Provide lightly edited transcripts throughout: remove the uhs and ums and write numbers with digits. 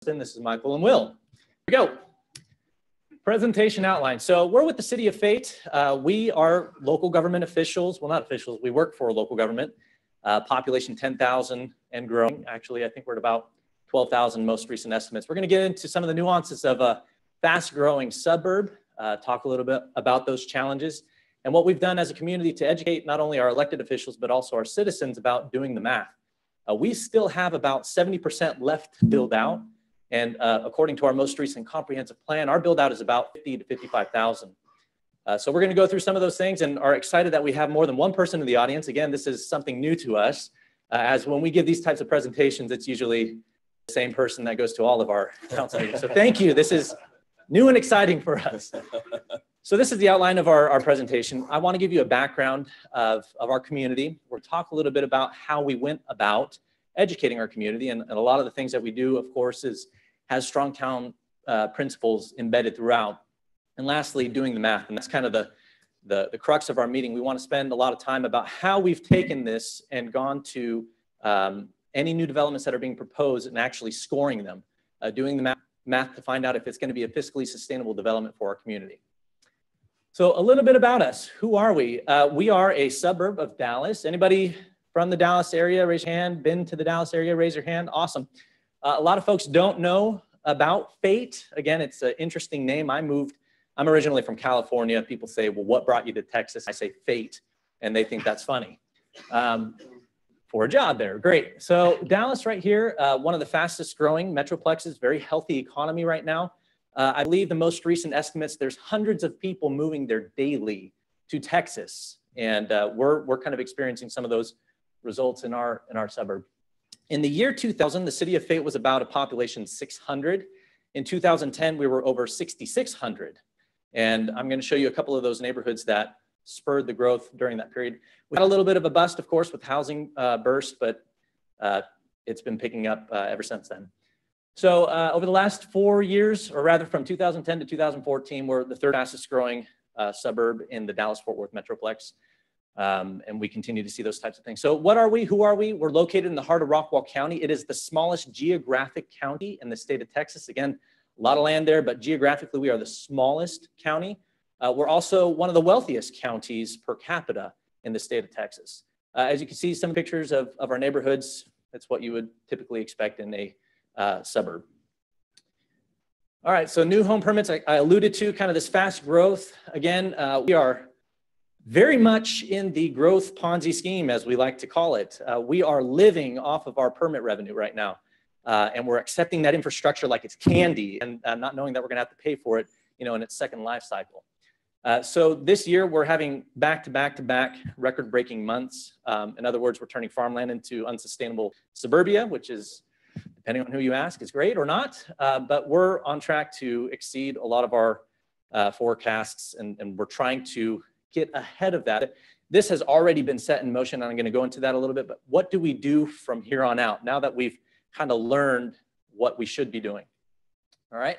This is Michael and Will. Here we go. Presentation outline. So we're with the City of Fate. We are local government officials. Well, not officials. We work for local government. Population 10,000 and growing. Actually, I think we're at about 12,000 most recent estimates. We're going to get into some of the nuances of a fast-growing suburb, talk a little bit about those challenges, and what we've done as a community to educate not only our elected officials, but also our citizens about doing the math. We still have about 70% left to build out. And according to our most recent comprehensive plan, our build out is about 50 to 55,000. So we're going to go through some of those things and are excited that we have more than one person in the audience. Again, this is something new to us, as when we give these types of presentations, it's usually the same person that goes to all of our council meetings. So thank you. This is new and exciting for us. So this is the outline of our presentation. I want to give you a background of our community. We'll talk a little bit about how we went about educating our community, and a lot of the things that we do, of course, has strong town principles embedded throughout. And lastly, doing the math, and that's kind of the crux of our meeting. We want to spend a lot of time about how we've taken this and gone to any new developments that are being proposed and actually scoring them, doing the math to find out if it's going to be a fiscally sustainable development for our community. So a little bit about us. Who are we? We are a suburb of Dallas. Anybody from the Dallas area, raise your hand. Been to the Dallas area, raise your hand. Awesome. A lot of folks don't know about Fate. Again, it's an interesting name. I'm originally from California. People say, well, what brought you to Texas? I say Fate, and they think that's funny. For a job there, great. So Dallas right here, one of the fastest growing metroplexes, very healthy economy right now. I believe the most recent estimates, there's hundreds of people moving there daily to Texas. And we're kind of experiencing some of those results in our suburb. In the year 2000, the City of Fate was about a population 600. In 2010, we were over 6,600. And I'm going to show you a couple of those neighborhoods that spurred the growth during that period. We had a little bit of a bust, of course, with housing burst, but it's been picking up ever since then. So over the last 4 years, or rather from 2010 to 2014, we're the third fastest growing suburb in the Dallas-Fort Worth Metroplex. And we continue to see those types of things. So what are we? Who are we? We're located in the heart of Rockwall County. It is the smallest geographic county in the state of Texas. Again, a lot of land there, but geographically, we are the smallest county. We're also one of the wealthiest counties per capita in the state of Texas. As you can see, some pictures of our neighborhoods. That's what you would typically expect in a suburb. All right, so new home permits, I alluded to kind of this fast growth. Again, we are very much in the growth Ponzi scheme, as we like to call it. We are living off of our permit revenue right now. And we're accepting that infrastructure like it's candy and not knowing that we're gonna have to pay for it, in its second life cycle. So this year we're having back-to-back record-breaking months. In other words, we're turning farmland into unsustainable suburbia, which is, depending on who you ask, is great or not. But we're on track to exceed a lot of our forecasts, and we're trying to get ahead of that. This has already been set in motion, and I'm going to go into that a little bit, but what do we do from here on out now that we've kind of learned what we should be doing? All right.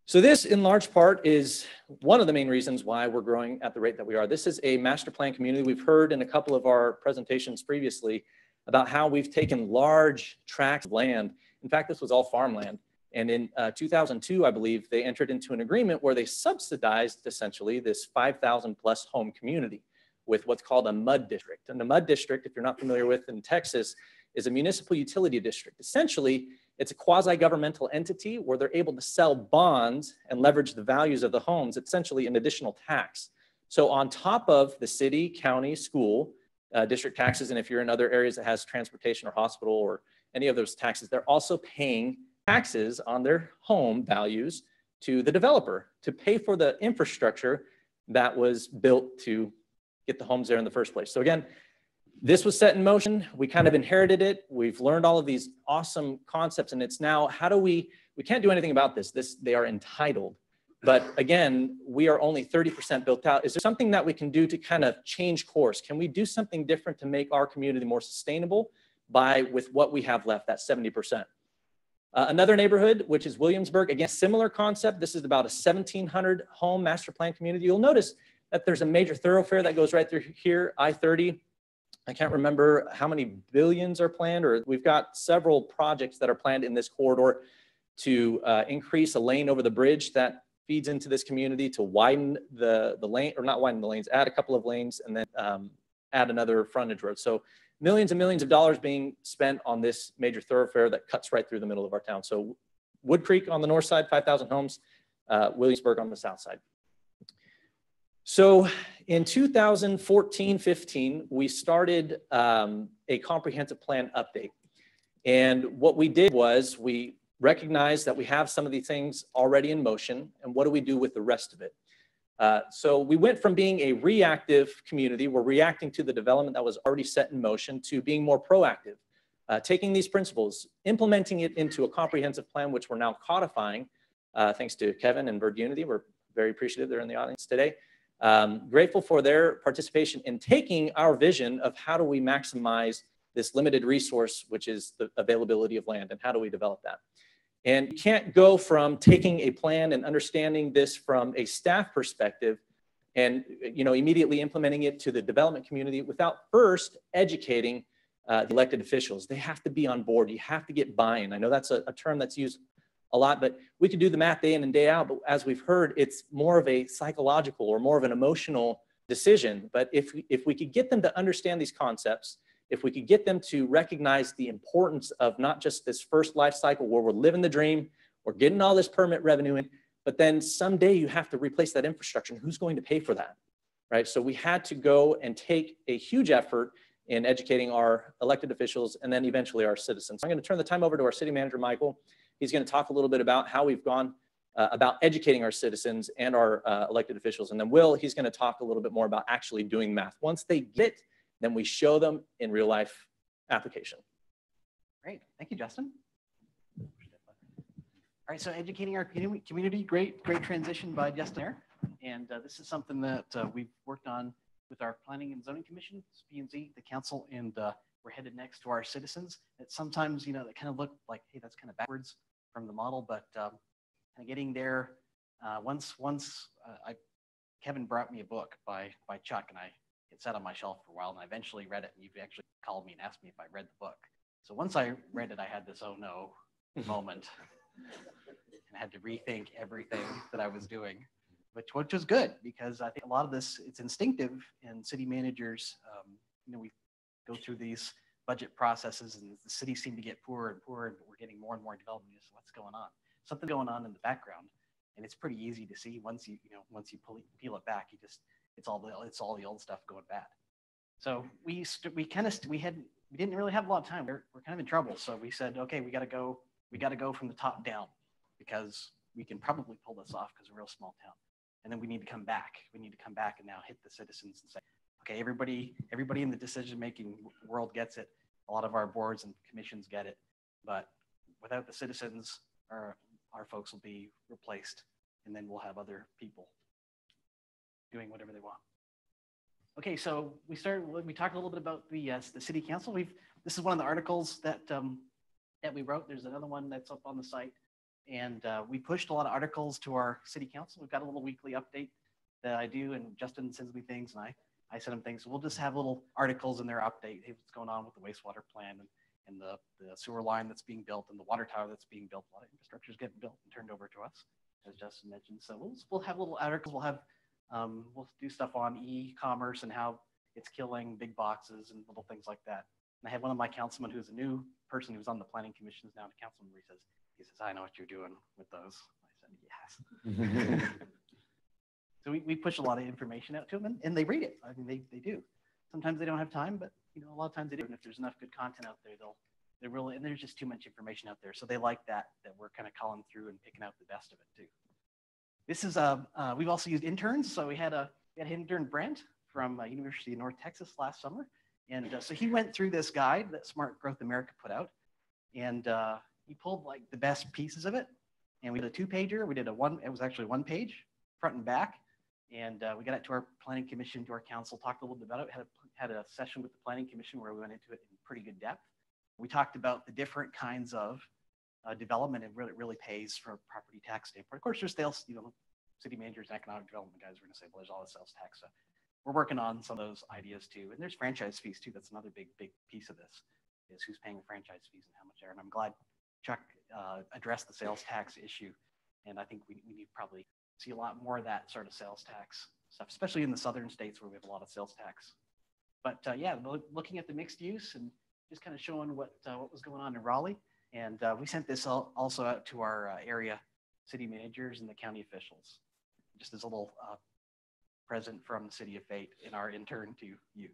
So this, in large part, is one of the main reasons why we're growing at the rate that we are. This is a master plan community. We've heard in a couple of our presentations previously about how we've taken large tracts of land. In fact, this was all farmland. And in 2002, I believe, they entered into an agreement where they subsidized, essentially, this 5,000 plus home community with what's called a MUD district. And the MUD district, if you're not familiar with in Texas, is a municipal utility district. Essentially, it's a quasi-governmental entity where they're able to sell bonds and leverage the values of the homes, essentially an additional tax. So on top of the city, county, school, district taxes, and if you're in other areas that has transportation or hospital or any of those taxes, they're also paying taxes on their home values to the developer to pay for the infrastructure that was built to get the homes there in the first place. So again, this was set in motion. We kind of inherited it. We've learned all of these awesome concepts, and it's now, how do we can't do anything about this. They are entitled. But again, we are only 30% built out. Is there something that we can do to kind of change course? Can we do something different to make our community more sustainable with what we have left, that 70%? Another neighborhood, which is Williamsburg, again, similar concept. This is about a 1,700 home master plan community. You'll notice that there's a major thoroughfare that goes right through here, I-30. I can't remember how many billions are planned, or we've got several projects that are planned in this corridor. to increase a lane over the bridge that feeds into this community, to widen the lane, or not widen the lanes, add a couple of lanes, and then add another frontage road. So millions and millions of dollars being spent on this major thoroughfare that cuts right through the middle of our town. So Wood Creek on the north side, 5,000 homes, Williamsburg on the south side. So in 2014-15, we started a comprehensive plan update. And what we did was we recognized that we have some of these things already in motion, and what do we do with the rest of it? So we went from being a reactive community, we're reacting to the development that was already set in motion, to being more proactive, taking these principles, implementing it into a comprehensive plan, which we're now codifying, thanks to Kevin and Bird Unity. We're very appreciative they're in the audience today. Grateful for their participation in taking our vision of how do we maximize this limited resource, which is the availability of land, and how do we develop that? And you can't go from taking a plan and understanding this from a staff perspective and immediately implementing it to the development community without first educating the elected officials. They have to be on board. You have to get buy-in. I know that's a term that's used a lot, but we could do the math day in and day out. But as we've heard, it's more of a psychological or more of an emotional decision. But if we could get them to understand these concepts, if we could get them to recognize the importance of not just this first life cycle where we're living the dream, we're getting all this permit revenue in, but then someday you have to replace that infrastructure, and who's going to pay for that, right? So we had to go and take a huge effort in educating our elected officials and then eventually our citizens. So I'm going to turn the time over to our city manager, Michael. He's going to talk a little bit about how we've gone about educating our citizens and our elected officials. And then he's going to talk a little bit more about actually doing math. Once they get it, then we show them in real life application. Great, thank you, Justin. All right, so educating our community, great transition by Justin there. And this is something that we've worked on with our Planning and Zoning Commission, P&Z, the council, and we're headed next to our citizens. That sometimes, that kind of look like, hey, that's kind of backwards from the model, but kind of getting there. Kevin brought me a book by Chuck, and it sat on my shelf for a while, and I eventually read it, and you've actually called me and asked me if I read the book. So once I read it, I had this oh no moment and had to rethink everything that I was doing, which was good, because I think a lot of this, it's instinctive, and city managers, we go through these budget processes, and the cities seem to get poorer and poorer, but we're getting more and more development. So what's going on? Something going on in the background, and it's pretty easy to see once you peel it back. It's all the old stuff going bad. So we didn't really have a lot of time. We're kind of in trouble. So we said, okay, we got to go from the top down, because we can probably pull this off because we're a real small town. And then we need to come back. We need to come back and now hit the citizens and say, okay, everybody in the decision-making world gets it. A lot of our boards and commissions get it, but without the citizens, our folks will be replaced, and then we'll have other people doing whatever they want. Okay, so we talked a little bit about the city council. This is one of the articles that we wrote. There's another one that's up on the site, and we pushed a lot of articles to our city council. We've got a little weekly update that I do, and Justin sends me things, and I send them things. So we'll just have little articles in their update. Hey, what's going on with the wastewater plan and the sewer line that's being built and the water tower that's being built. A lot of infrastructure is getting built and turned over to us, as Justin mentioned. So we'll have little articles. We'll do stuff on e-commerce and how it's killing big boxes and little things like that. And I had one of my councilmen who's a new person who's on the planning commission, is now a councilman. He says, I know what you're doing with those. I said, yes. So we push a lot of information out to them, and they read it. I mean, they do. Sometimes they don't have time, but a lot of times they do. And if there's enough good content out there, they're really, and there's just too much information out there. So they like that we're kind of calling through and picking out the best of it too. This is we've also used interns. So we had an intern, Brent, from University of North Texas last summer. And so he went through this guide that Smart Growth America put out, and he pulled like the best pieces of it. And we did a 2-pager. It was actually 1 page, front and back. And we got it to our planning commission, to our council, talked a little bit about it, had a session with the planning commission where we went into it in pretty good depth. We talked about the different kinds of development and really, really pays from a property tax standpoint. Of course, there's sales, city managers and economic development guys are going to say, well, there's all the sales tax stuff. We're working on some of those ideas too. And there's franchise fees too. That's another big piece of this, is who's paying the franchise fees and how much they are. And I'm glad Chuck address the sales tax issue. And I think we need to probably see a lot more of that sort of sales tax stuff, especially in the southern states where we have a lot of sales tax. But yeah, looking at the mixed use and just kind of showing what was going on in Raleigh. And we sent this also out to our area city managers and the county officials, just as a little present from the City of Fate in our intern to you.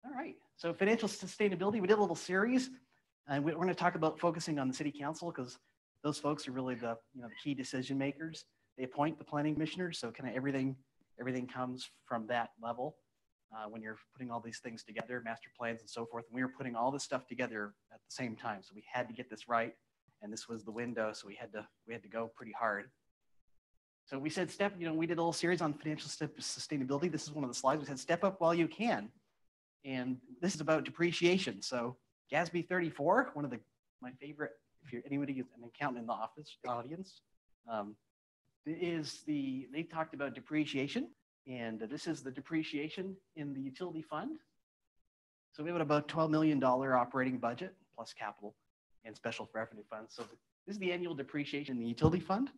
All right, so financial sustainability, we did a little series, and we're going to talk about focusing on the city council because those folks are really the the key decision makers. They appoint the planning commissioners, so kind of everything comes from that level. When you're putting all these things together, master plans and so forth, and we were putting all this stuff together at the same time, so we had to get this right, and this was the window, so we had to go pretty hard. So we said we did a little series on financial sustainability. This is one of the slides. We said step up while you can. And this is about depreciation. So GASB 34, one of my favorite, if you're anybody is an accountant in the audience, they talked about depreciation. And this is the depreciation in the utility fund. So we have about $12 million operating budget plus capital and special revenue funds. So this is the annual depreciation in the utility fund.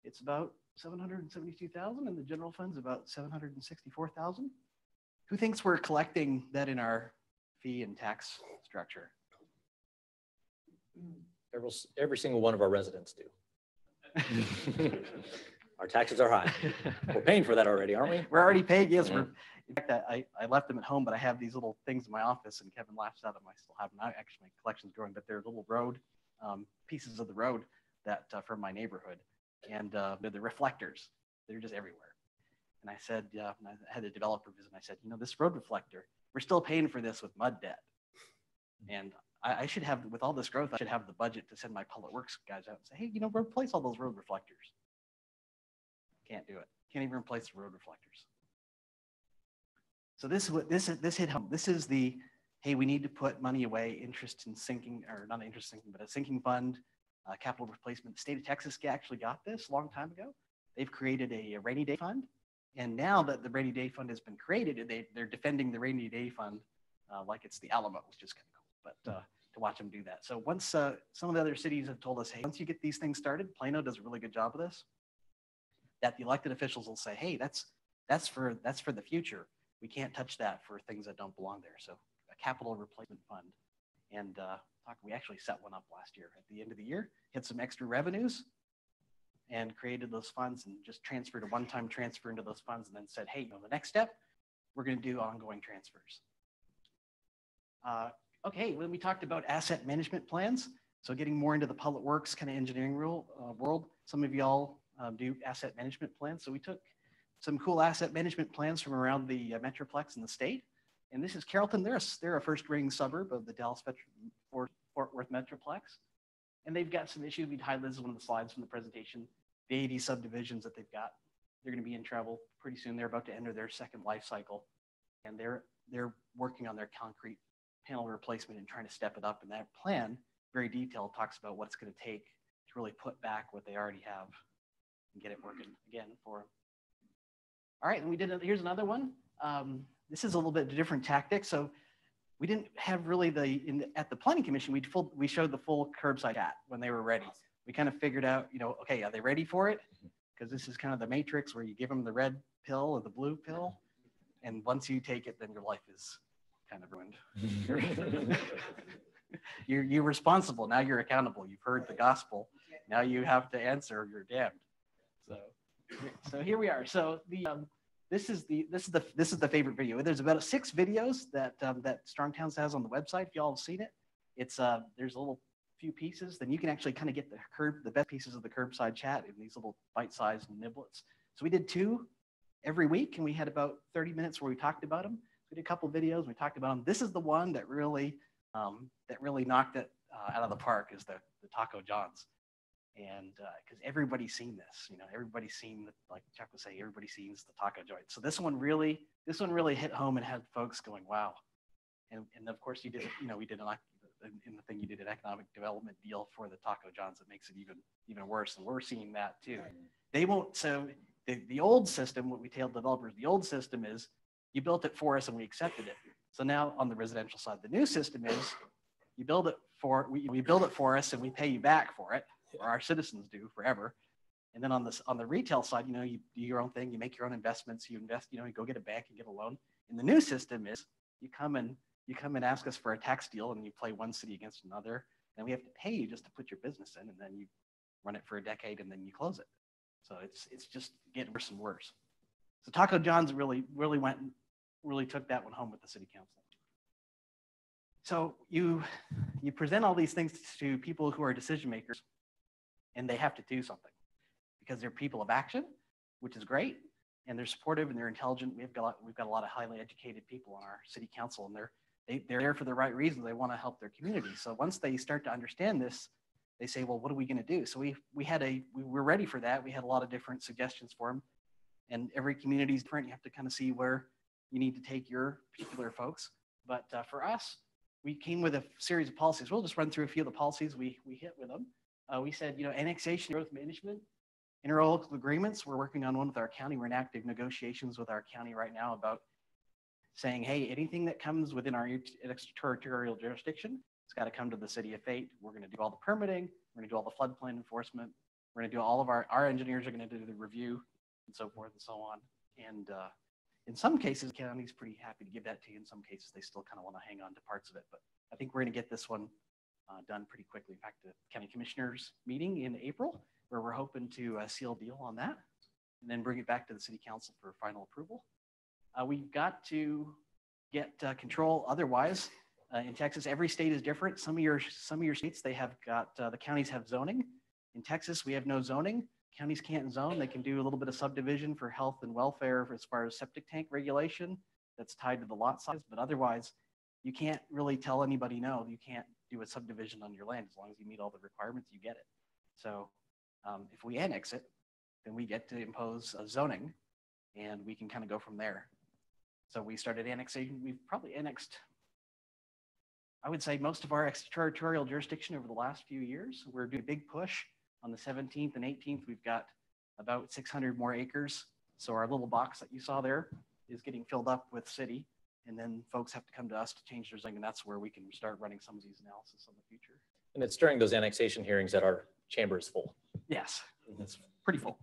It's about $772,000 and the general fund's about $764,000. Who thinks we're collecting that in our fee and tax structure? Every single one of our residents do. Our taxes are high. We're paying for that already, aren't we? We're already paying, yes. In fact, I left them at home, but I have these little things in my office, and Kevin laughs at them. I still have them. Actually, my collection's growing, but they're little road, pieces of the road that from my neighborhood. And they're the reflectors. They're just everywhere. And I said, I had a developer visit, and I said, this road reflector, we're still paying for this with mud debt. And I should have, with all this growth, I should have the budget to send my public works guys out and say, hey, replace all those road reflectors. Can't do it. Can't even replace the road reflectors. So this hit home. This is the, hey, we need to put money away, interest in sinking, or not interest sinking, but a sinking fund, capital replacement. The state of Texas actually got this a long time ago. They've created a rainy day fund. And now that the rainy day fund has been created, they're defending the rainy day fund like it's the Alamo, which is kind of cool, but to watch them do that. So once some of the other cities have told us, hey, once you get these things started, Plano does a really good job of this, that the elected officials will say, hey, that's for the future. We can't touch that for things that don't belong there. So a capital replacement fund. And we actually set one up last year at the end of the year, hit some extra revenues, and created those funds and just transferred a one-time transfer into those funds and then said, hey, the next step, we're going to do ongoing transfers. Okay, when we talked about asset management plans, so getting more into the public works kind of engineering world, some of y'all do asset management plans. So we took some cool asset management plans from around the Metroplex in the state. And this is Carrollton. They're a first-ring suburb of the Dallas-Fort Worth Metroplex. And they've got some issues. We'd highlighted one of the slides from the presentation, the 80 subdivisions that they've got. They're going to be in trouble pretty soon. They're about to enter their second life cycle. And they're working on their concrete panel replacement and trying to step it up. And that plan, very detailed, talks about what it's going to take to really put back what they already have and get it working again for them. All right, and here's another one. This is a little bit different tactic. So we didn't have really at the planning commission, we showed the full curbside chat when they were ready. We kind of figured out, okay, are they ready for it? Because this is kind of the matrix where you give them the red pill or the blue pill. And once you take it, then your life is kind of ruined. You're responsible. Now you're accountable. You've heard the gospel. Now you have to answer or you're damned. So here we are. So this is the favorite video. There's about 6 videos that Strong Towns has on the website. If y'all have seen it, it's there's a little few pieces. Then you can actually kind of get the best pieces of the curbside chat in these little bite-sized niblets. So we did 2 every week, and we had about 30 minutes where we talked about them. We did a couple of videos. We talked about them. This is the one that really knocked it out of the park, is the Taco John's. And because everybody's seen this, everybody's seen, like Chuck was saying, everybody sees the taco joint. So this one really hit home and had folks going, wow. And of course you did, we did in the thing you did an economic development deal for the Taco John's that makes it even worse. And we're seeing that too. They won't. So the old system, what we tell developers, the old system is you built it for us and we accepted it. So now on the residential side, the new system is you build it we build it for us and we pay you back for it, or our citizens do forever. And then on the retail side, you do your own thing, you make your own investments, you invest, you go get a bank and get a loan. And the new system is you come and ask us for a tax deal and you play one city against another, and we have to pay you just to put your business in, and then you run it for a decade and then you close it. So it's just getting worse and worse. So Taco John's really took that one home with the city council. So you present all these things to people who are decision makers, and they have to do something because they're people of action, which is great, and they're supportive and they're intelligent. We've got a lot of highly educated people on our city council, and they're there for the right reasons. They want to help their community. So once they start to understand this, they say, well, what are we going to do? So we were ready for that. We had a lot of different suggestions for them, and every community is different. You have to kind of see where you need to take your particular folks. But for us, we came with a series of policies. We'll just run through a few of the policies we hit with them. We said, annexation, growth management, interlocal agreements. We're working on one with our county. We're in active negotiations with our county right now about saying, hey, anything that comes within our extraterritorial jurisdiction, it's got to come to the city of Fate. We're going to do all the permitting. We're going to do all the floodplain enforcement. We're going to do all of our engineers are going to do the review and so forth and so on. And in some cases, the county's pretty happy to give that to you. In some cases, they still kind of want to hang on to parts of it. But I think we're going to get this one done pretty quickly. In fact, the county commissioners meeting in April, where we're hoping to seal a deal on that and then bring it back to the city council for final approval. We've got to get control. Otherwise, in Texas, every state is different. Some of your states, they have got, the counties have zoning. In Texas, we have no zoning. Counties can't zone. They can do a little bit of subdivision for health and welfare as far as septic tank regulation that's tied to the lot size. But otherwise, you can't really tell anybody no. You can't do a subdivision on your land. As long as you meet all the requirements, you get it. So if we annex it, then we get to impose a zoning, and we can kind of go from there. So we started annexation. We've probably annexed, I would say, most of our extraterritorial jurisdiction over the last few years. We're doing a big push. On the 17th and 18th, we've got about 600 more acres. So our little box that you saw there is getting filled up with city. And then folks have to come to us to change their zoning. And that's where we can start running some of these analysis in the future. And it's during those annexation hearings that our chamber is full. Yes, it's pretty full.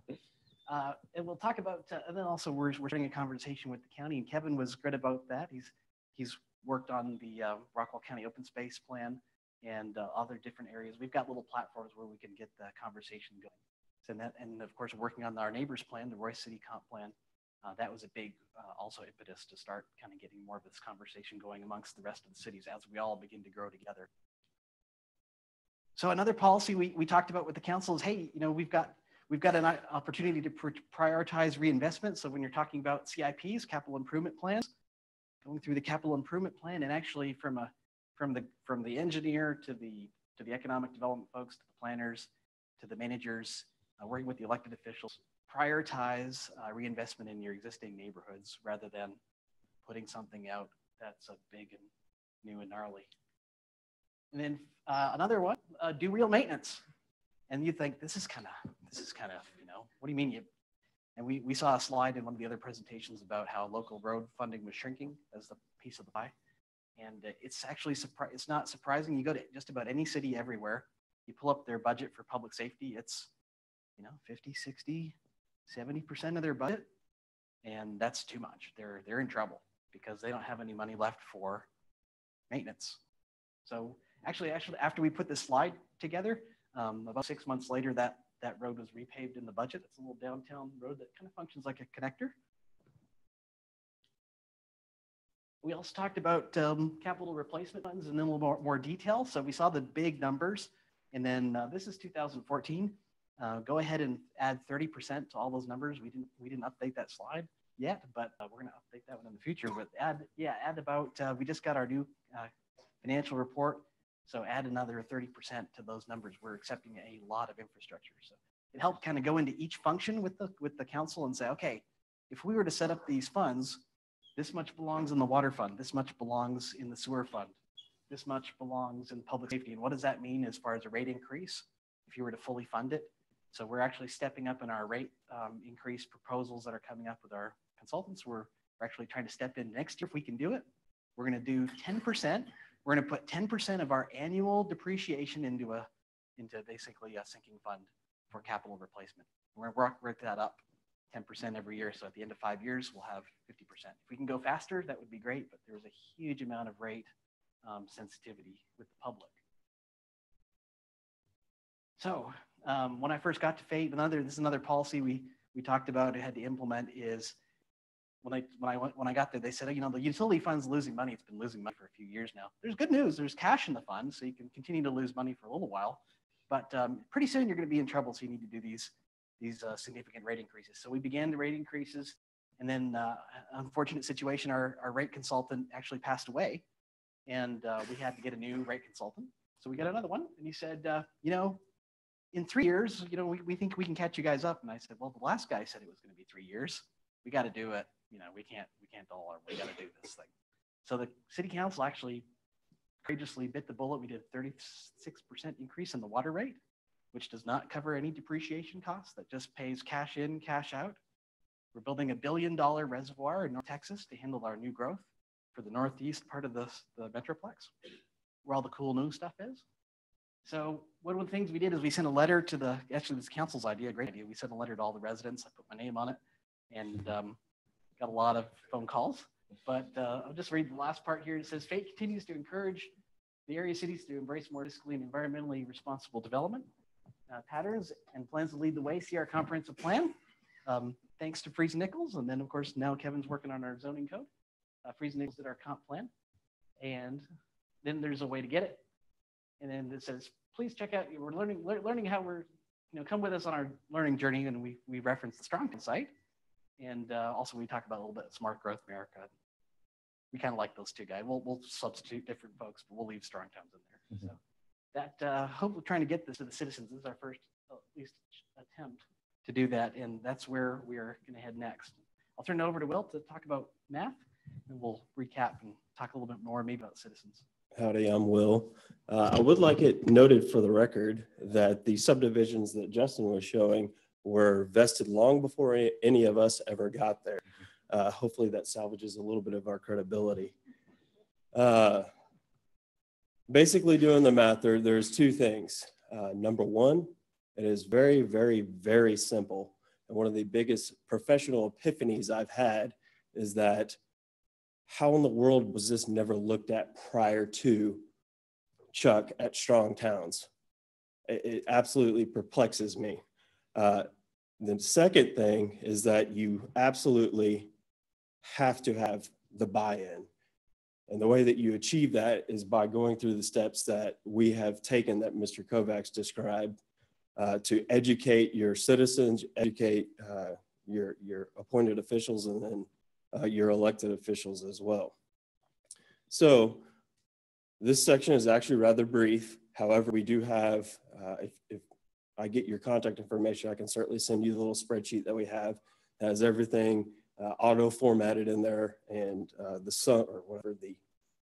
And we'll talk about, and then also we're having a conversation with the county, and Kevin was good about that. He's worked on the Rockwall County Open Space Plan and other different areas. We've got little platforms where we can get the conversation going. So and of course, we're working on our neighbors plan, the Royce City Comp Plan. That was a big also impetus to start kind of getting more of this conversation going amongst the rest of the cities as we all begin to grow together. So another policy we talked about with the council is, hey, we've got an opportunity to prioritize reinvestment. So when you're talking about CIPs, capital improvement plans, going through the capital improvement plan, and actually from the engineer to the economic development folks, to the planners, to the managers, working with the elected officials, prioritize reinvestment in your existing neighborhoods rather than putting something out that's big and new and gnarly. And then another one, do real maintenance. And you think this is kind of, what do you mean? And we saw a slide in one of the other presentations about how local road funding was shrinking as the piece of the pie. And it's actually, it's not surprising. You go to just about any city everywhere, you pull up their budget for public safety, it's, 50, 60, 70% of their budget. And that's too much. They're in trouble because they don't have any money left for maintenance. So actually, after we put this slide together, about 6 months later, that road was repaved in the budget. It's a little downtown road that kind of functions like a connector. We also talked about capital replacement funds in a little more detail. So we saw the big numbers, and then this is 2014. Go ahead and add 30% to all those numbers. We didn't update that slide yet, but we're going to update that one in the future. But add about, we just got our new financial report. So add another 30% to those numbers. We're accepting a lot of infrastructure. So it helped kind of go into each function with the council and say, okay, if we were to set up these funds, this much belongs in the water fund, this much belongs in the sewer fund, this much belongs in public safety. And what does that mean as far as a rate increase if you were to fully fund it? So we're actually stepping up in our rate increase proposals that are coming up with our consultants. We're actually trying to step in next year if we can do it. We're going to do 10% we're going to put 10% of our annual depreciation into basically a sinking fund for capital replacement. We're going to work that up 10% every year. So at the end of 5 years, we'll have 50%. If we can go faster, that would be great, but there's a huge amount of rate sensitivity with the public. So when I first got to FATE, this is another policy we talked about and had to implement is when I got there, they said, you know, the utility fund's losing money. It's been losing money for a few years now. There's good news. There's cash in the fund, so you can continue to lose money for a little while. But pretty soon you're going to be in trouble, so you need to do these significant rate increases. So we began the rate increases, and then unfortunate situation, our rate consultant actually passed away, and we had to get a new rate consultant. So we got another one, and he said, you know, in 3 years, you know, we think we can catch you guys up. And I said, well, the last guy said it was going to be 3 years. We got to do it. You know, we can't dull our, we got to do this thing. So the city council actually courageously bit the bullet. We did a 36% increase in the water rate, which does not cover any depreciation costs. That just pays cash in, cash out. We're building $1 billion reservoir in North Texas to handle our new growth for the northeast part of the Metroplex, where all the cool new stuff is. So one of the things we did is we sent a letter to actually this council's idea, a great idea. We sent a letter to all the residents. I put my name on it and got a lot of phone calls. But I'll just read the last part here. It says, FATE continues to encourage the area cities to embrace more fiscally and environmentally responsible development patterns and plans to lead the way. See our comprehensive plan. Thanks to Freeze Nichols. And then, of course, now Kevin's working on our zoning code. Freeze Nichols did our comp plan. And then there's a way to get it. And then it says, please check out, we're learning how we're, you know, come with us on our learning journey. And we reference the Strongtown site. And also we talk about a little bit of Smart Growth America. We kind of like those two guys. We'll substitute different folks, but we'll leave Strongtowns in there. Mm-hmm. So that, hope we're trying to get this to the citizens. This is our first, at least, attempt to do that. And that's where we are going to head next. I'll turn it over to Will to talk about math, and we'll recap and talk a little bit more maybe about citizens. Howdy, I'm Will. I would like it noted for the record that the subdivisions that Justin was showing were vested long before any of us ever got there. Hopefully that salvages a little bit of our credibility. Basically doing the math, there's two things. Number one, it is very, very, very simple. And one of the biggest professional epiphanies I've had is that how in the world was this never looked at prior to Chuck at Strong Towns? It absolutely perplexes me. The second thing is that you absolutely have to have the buy-in. And the way that you achieve that is by going through the steps that we have taken that Mr. Kovacs described to educate your citizens, educate your appointed officials, and then your elected officials as well. So this section is actually rather brief. However, we do have, if I get your contact information, I can certainly send you the little spreadsheet that we have. It has everything auto formatted in there, and the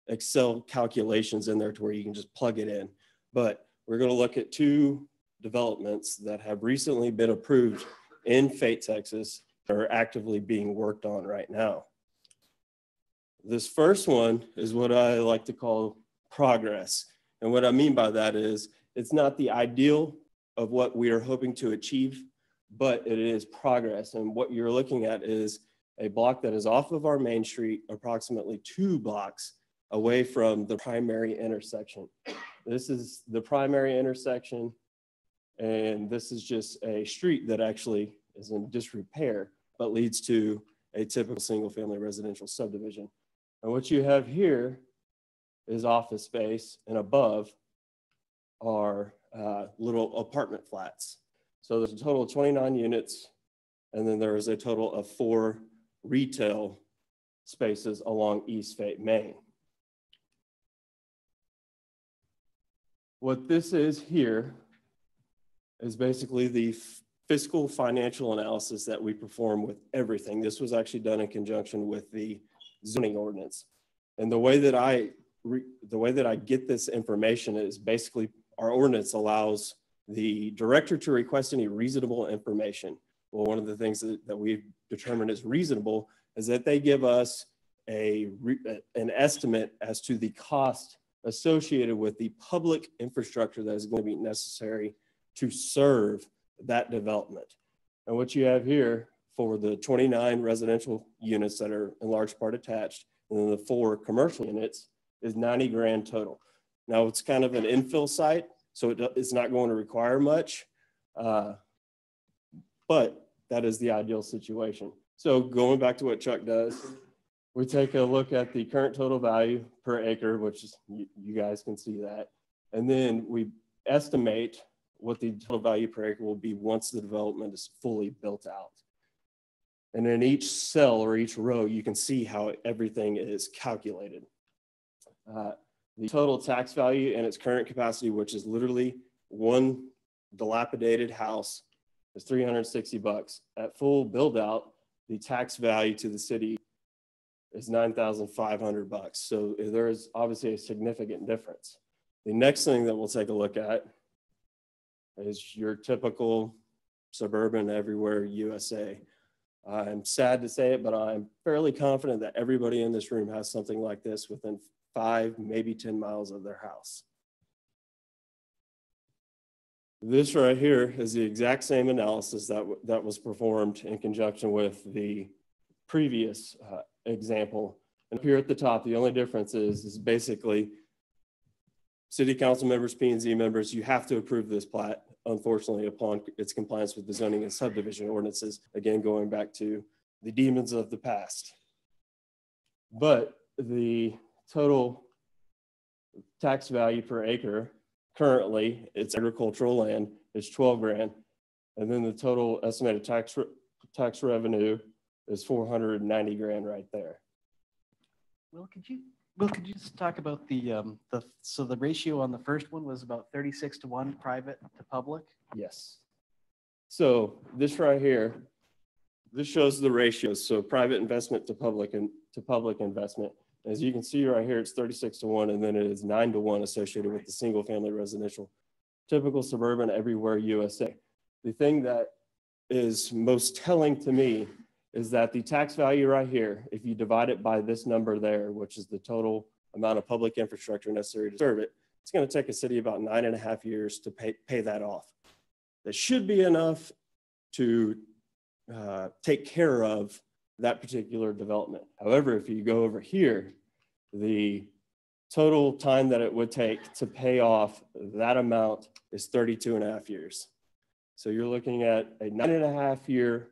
Excel calculations in there to where you can just plug it in. But we're going to look at two developments that have recently been approved in Fate, Texas, that are actively being worked on right now. This first one is what I like to call progress. And what I mean by that is it's not the ideal of what we are hoping to achieve, but it is progress. And what you're looking at is a block that is off of our main street, approximately 2 blocks away from the primary intersection. This is the primary intersection, and this is just a street that actually is in disrepair, but leads to a typical single-family residential subdivision. And what you have here is office space, and above are little apartment flats. So there's a total of 29 units, and then there is a total of 4 retail spaces along East Fate, Main. What this is here is basically the fiscal financial analysis that we perform with everything. This was actually done in conjunction with the zoning ordinance. And the way that I get this information is basically our ordinance allows the director to request any reasonable information. Well, one of the things that we've determined is reasonable is that they give us an estimate as to the cost associated with the public infrastructure that is going to be necessary to serve that development. And what you have here for the 29 residential units that are in large part attached, and then the 4 commercial units is 90 grand total. Now it's kind of an infill site, so it's not going to require much, but that is the ideal situation. So going back to what Chuck does, we take a look at the current total value per acre, which is, you guys can see that. And then we estimate what the total value per acre will be once the development is fully built out. And in each cell or each row, you can see how everything is calculated. The total tax value and its current capacity, which is literally one dilapidated house, is $360. At full build out, the tax value to the city is $9,500. So there is obviously a significant difference. The next thing that we'll take a look at is your typical suburban everywhere USA. I'm sad to say it, but I'm fairly confident that everybody in this room has something like this within 5, maybe 10 miles of their house. This right here is the exact same analysis that was performed in conjunction with the previous example. And up here at the top, the only difference is basically city council members, P&Z members, you have to approve this plat, unfortunately, upon its compliance with the zoning and subdivision ordinances. Again, going back to the demons of the past. But the total tax value per acre, currently, it's agricultural land, is 12 grand. And then the total estimated tax revenue is 490 grand right there. Will, could you just talk about so the ratio on the first one was about 36-to-1 private to public? Yes. So this right here, this shows the ratios. So private investment to public investment. As you can see right here, it's 36-to-1, and then it is 9-to-1 associated with the single family residential, typical suburban everywhere USA. The thing that is most telling to me is that the tax value right here, if you divide it by this number there, which is the total amount of public infrastructure necessary to serve it, it's going to take a city about 9.5 years to pay that off. That should be enough to take care of that particular development. However, if you go over here, the total time that it would take to pay off that amount is 32.5 years. So you're looking at a 9.5 year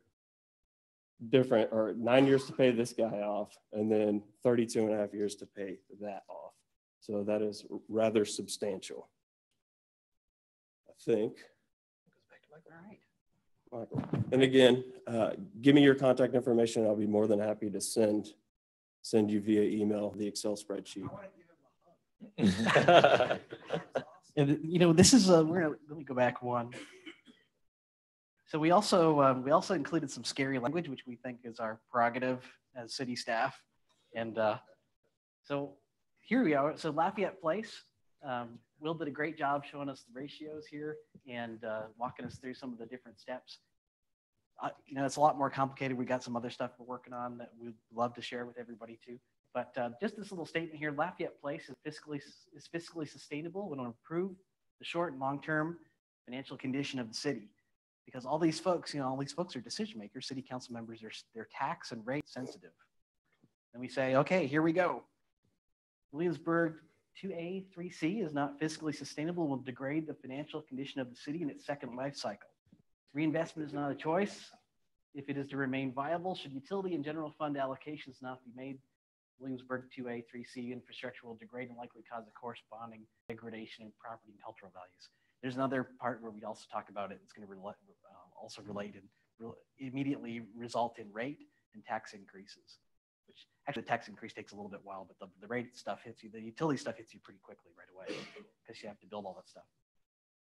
different, or 9 years to pay this guy off, and then 32.5 years to pay that off. So that is rather substantial, I think. All right. Michael. And again, give me your contact information. I'll be more than happy to send you via email the Excel spreadsheet. And you know, this is let me go back one. So we also included some scary language, which we think is our prerogative as city staff. And so here we are. So Lafayette Place, Will did a great job showing us the ratios here and walking us through some of the different steps. You know, it's a lot more complicated. We got some other stuff we're working on that we'd love to share with everybody too. But just this little statement here: Lafayette Place is fiscally sustainable and will improve the short and long-term financial condition of the city. Because all these folks are decision makers. City council members, they're tax and rate sensitive. And we say, okay, here we go. Williamsburg 2A, 3C is not fiscally sustainable and will degrade the financial condition of the city in its second life cycle. Reinvestment is not a choice. If it is to remain viable, should utility and general fund allocations not be made, Williamsburg 2A, 3C infrastructure will degrade and likely cause a corresponding degradation in property and cultural values. There's another part where we also talk about it. It's going to also relate and immediately result in rate and tax increases, which actually the tax increase takes a little bit while, but the rate stuff hits you, the utility stuff hits you pretty quickly right away because you have to build all that stuff.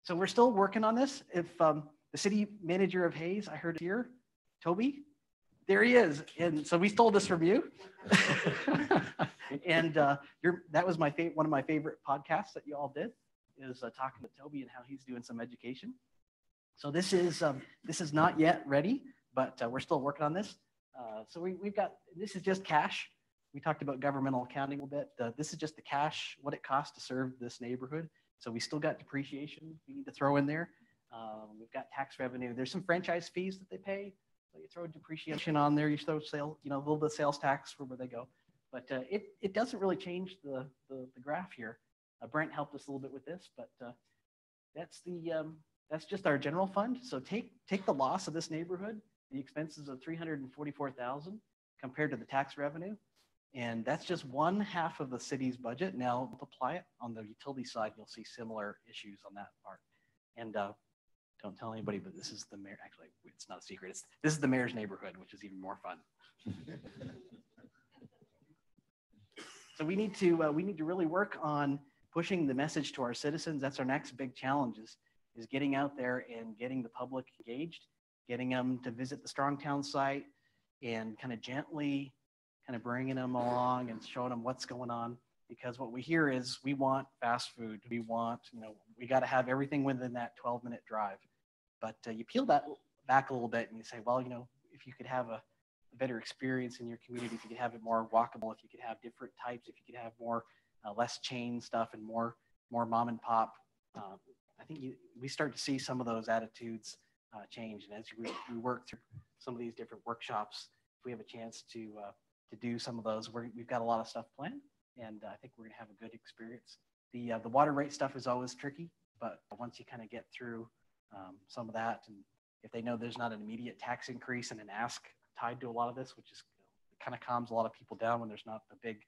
So we're still working on this. If the city manager of Hayes, I heard here, Toby, there he is. And so we stole this from you. And that was one of my favorite podcasts that you all did, is talking to Toby and how he's doing some education. So this is not yet ready, but we're still working on this. So we've got, this is just cash. we talked about governmental accounting a little bit. This is just the cash, what it costs to serve this neighborhood. So we still got depreciation we need to throw in there. We've got tax revenue. There's some franchise fees that they pay. So you throw depreciation on there, you throw sales, a little bit of sales tax for where they go. But it doesn't really change the graph here. Brent helped us a little bit with this, but that's just our general fund. So take the loss of this neighborhood, the expenses of $344,000 compared to the tax revenue, and that's just 1/2 of the city's budget. Now multiply it on the utility side, you'll see similar issues on that part. And don't tell anybody, but this is the mayor. Actually, it's not a secret. This is the mayor's neighborhood, which is even more fun. So we need to really work on pushing the message to our citizens. That's our next big challenge is getting out there and getting the public engaged, getting them to visit the Strongtown site and kind of gently kind of bringing them along and showing them what's going on. Because what we hear is we want fast food. We want, we got to have everything within that 12-minute drive. But you peel that back a little bit and you say, well, if you could have a better experience in your community, if you could have it more walkable, if you could have different types, if you could have more less chain stuff and more mom and pop, I think we start to see some of those attitudes change. And as we work through some of these different workshops, if we have a chance to do some of those, we've got a lot of stuff planned, and I think we're gonna have a good experience. The water rate stuff is always tricky, but once you kind of get through some of that, and if they know there's not an immediate tax increase and an ask tied to a lot of this, which is kind of calms a lot of people down when there's not the big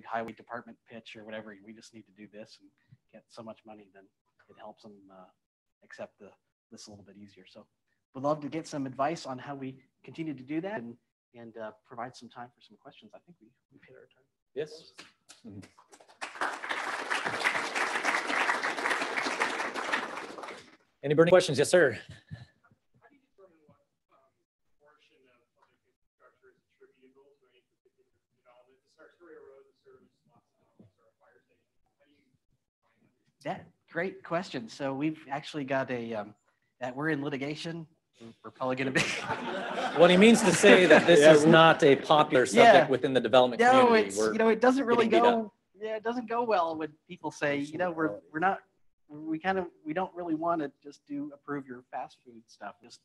highway department pitch or whatever. We just need to do this and get so much money, then it helps them accept this a little bit easier. So we'd love to get some advice on how we continue to do that and provide some time for some questions. I think we've hit our time. Yes. Any burning questions? Yes, sir. How do you determine what portion of public infrastructure is attributable to any particular development? The Sartoria Road, the service, lots of or a fire station. How do you find that? Great question. So we've actually got that we're in litigation. We're probably going to be. What he means to say that this is not a popular subject within the development community. No, it's it doesn't really go. Yeah, it doesn't go well when people say, we don't really want to just approve your fast food stuff. Just,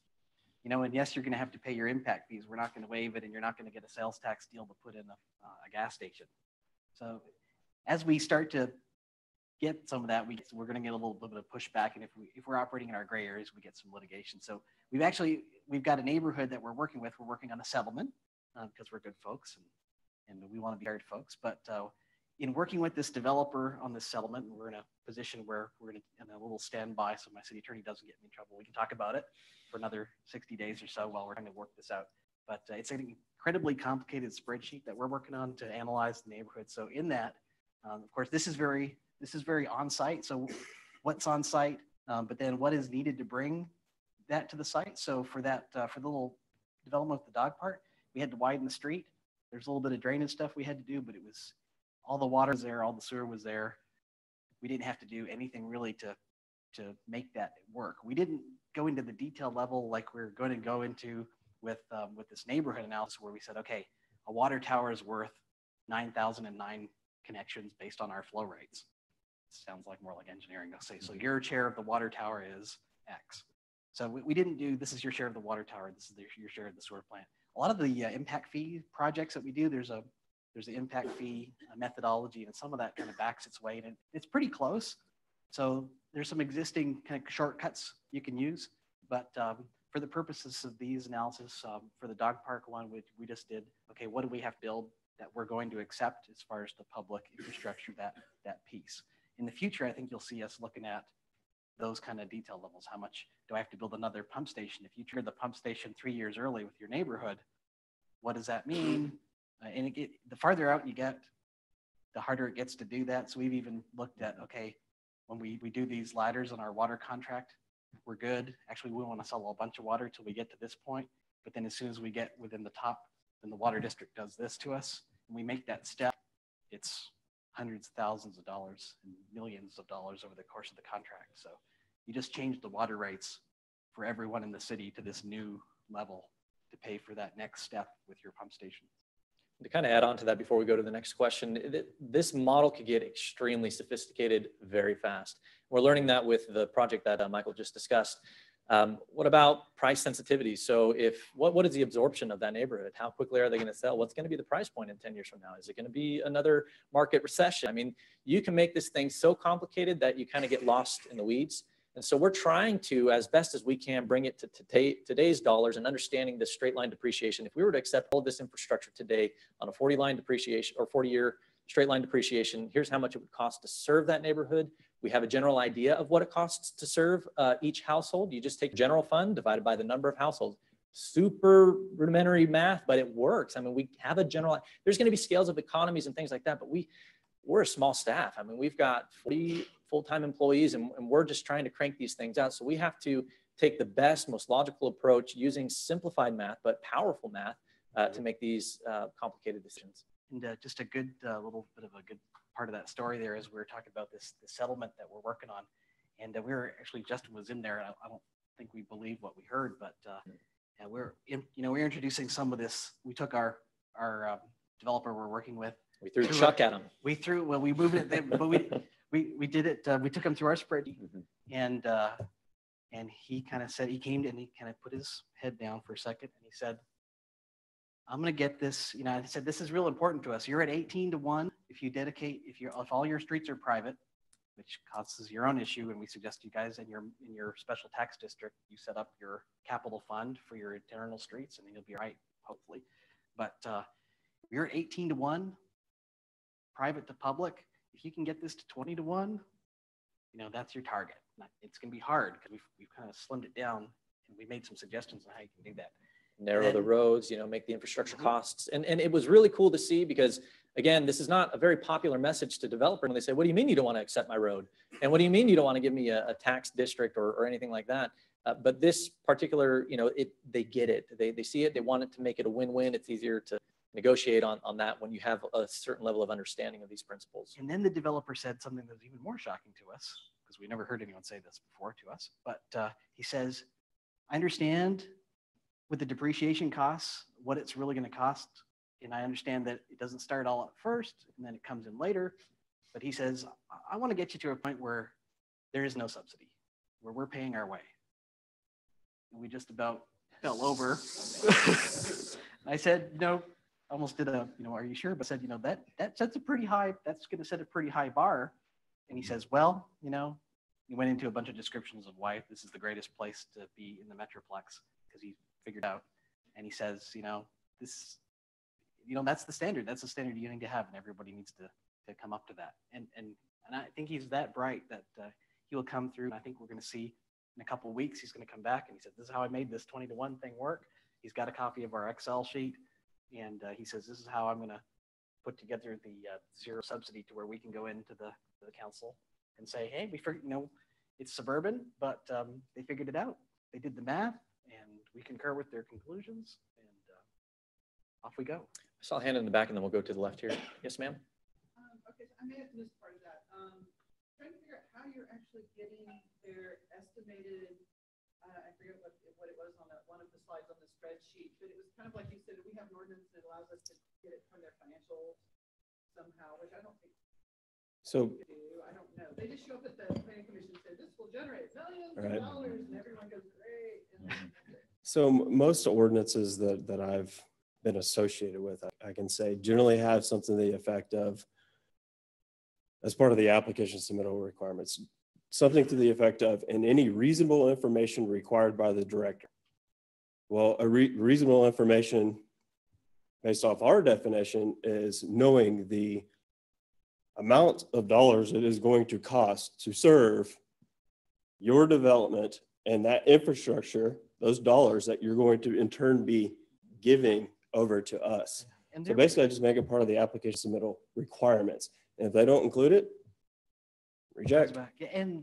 and yes, you're going to have to pay your impact fees. We're not going to waive it, and you're not going to get a sales tax deal to put in a gas station. So as we start to get some of that, we're going to get a little bit of pushback, and if we're operating in our gray areas, we get some litigation. So we've got a neighborhood that we're working with. We're working on a settlement because we're good folks and we want to be hard folks. But in working with this developer on this settlement, we're in a position where we're in a little standby, so my city attorney doesn't get me in trouble. We can talk about it for another 60 days or so while we're trying to work this out. But it's an incredibly complicated spreadsheet that we're working on to analyze the neighborhood. So in that, of course, this is very on-site. So what's on site, but then what is needed to bring that to the site. So for that, for the little development of the dog park, we had to widen the street. There's a little bit of drainage stuff we had to do, but it was all the water was there, all the sewer was there. We didn't have to do anything really to make that work. We didn't go into the detail level like we're going to go into with this neighborhood analysis where we said, okay, a water tower is worth 9,009 connections based on our flow rates. Sounds like more like engineering. They'll say, so your share of the water tower is X. So we didn't do, this is your share of the water tower, this is your share of the sewer plant. A lot of the impact fee projects that we do, there's the impact fee methodology, and some of that kind of backs its way, and it's pretty close. So there's some existing kind of shortcuts you can use, but for the purposes of these analysis, for the dog park one, we just did, okay, what do we have to build that we're going to accept as far as the public infrastructure, that piece. In the future, I think you'll see us looking at those kind of detail levels. How much do I have to build another pump station? If you trigger the pump station 3 years early with your neighborhood, what does that mean? And the farther out you get, the harder it gets to do that. So we've even looked at, okay, when we do these ladders on our water contract, we're good. Actually, we want to sell a bunch of water till we get to this point. But then as soon as we get within the top, then the water district does this to us. And we make that step, it's hundreds of thousands of dollars and millions of dollars over the course of the contract. So you just change the water rates for everyone in the city to this new level to pay for that next step with your pump station. To kind of add on to that before we go to the next question, this model could get extremely sophisticated very fast. We're learning that with the project that Michael just discussed. What about price sensitivity? So what is the absorption of that neighborhood? How quickly are they going to sell? What's going to be the price point in 10 years from now? Is it going to be another market recession? I mean, you can make this thing so complicated that you kind of get lost in the weeds. And so we're trying to, as best as we can, bring it to today's dollars and understanding this straight line depreciation. If we were to accept all of this infrastructure today on a 40-line depreciation or 40-year straight line depreciation, here's how much it would cost to serve that neighborhood. We have a general idea of what it costs to serve each household. You just take general fund divided by the number of households. Super rudimentary math, but it works. I mean, we have a general, there's going to be scales of economies and things like that, but we're a small staff. I mean, we've got 40 full-time employees and we're just trying to crank these things out. So we have to take the best, most logical approach using simplified math, but powerful math to make these complicated decisions. And just a good little bit of a good part of that story there is we were talking about this settlement that we're working on. And we were actually, Justin was in there, and I don't think we believe what we heard, but yeah, we're introducing some of this. We took our developer we're working with. We threw Chuck at him. We moved it, but we did it. We took him through our spreadsheet, and he kind of said, he came and he kind of put his head down for a second, and he said, I'm going to get this, I said, this is real important to us. You're at 18-1. If all your streets are private, which causes your own issue, and we suggest you guys in your special tax district, you set up your capital fund for your internal streets, and then you'll be all right, hopefully. But you're at 18-1, private to public. If you can get this to 20-1, that's your target. It's going to be hard because we've kind of slimmed it down, and we made some suggestions on how you can do that. Narrow the roads, make the infrastructure costs. And it was really cool to see because, again, this is not a very popular message to developers when they say, what do you mean you don't want to accept my road? And what do you mean you don't want to give me a tax district or anything like that? But this particular, they get it. They see it. They want it to make it a win-win. It's easier to negotiate on that when you have a certain level of understanding of these principles. And then the developer said something that was even more shocking to us, because we never heard anyone say this before to us. But he says, I understand with the depreciation costs, what it's really going to cost. And I understand that it doesn't start all at first and then it comes in later. But he says, I want to get you to a point where there is no subsidy, where we're paying our way. And we just about fell over. I said, almost did are you sure? But said, that sets a pretty high, that's going to set a pretty high bar. And he says, well, he went into a bunch of descriptions of why this is the greatest place to be in the Metroplex, because he figured out, and he says, that's the standard. That's the standard you need to have, and everybody needs to come up to that. And I think he's that bright that he will come through. And I think we're going to see in a couple of weeks, he's going to come back and he said, this is how I made this 20-1 thing work. He's got a copy of our Excel sheet, and he says, this is how I'm going to put together the zero subsidy to where we can go into the council and say, hey, we figured, it's suburban, but they figured it out. They did the math, and we concur with their conclusions, and off we go. I saw a hand in the back, and then we'll go to the left here. Yes, ma'am. Okay, so I may have missed part of that. Trying to figure out how you're actually getting their estimated. I forget what it was on one of the slides on the spreadsheet, but it was kind of like you said, we have an ordinance that allows us to get it from their financials somehow, which I don't think. So I don't know. They just show up at the planning commission and say this will generate millions of dollars, and everyone goes great. So most ordinances that I've been associated with, I can say generally have something to the effect of, as part of the application submittal requirements, something to the effect of, and any reasonable information required by the director. Well, reasonable information based off our definition is knowing the amount of dollars it is going to cost to serve your development and that infrastructure, those dollars that you're going to in turn be giving over to us. So basically I just make it part of the application submittal requirements. And if they don't include it, reject. And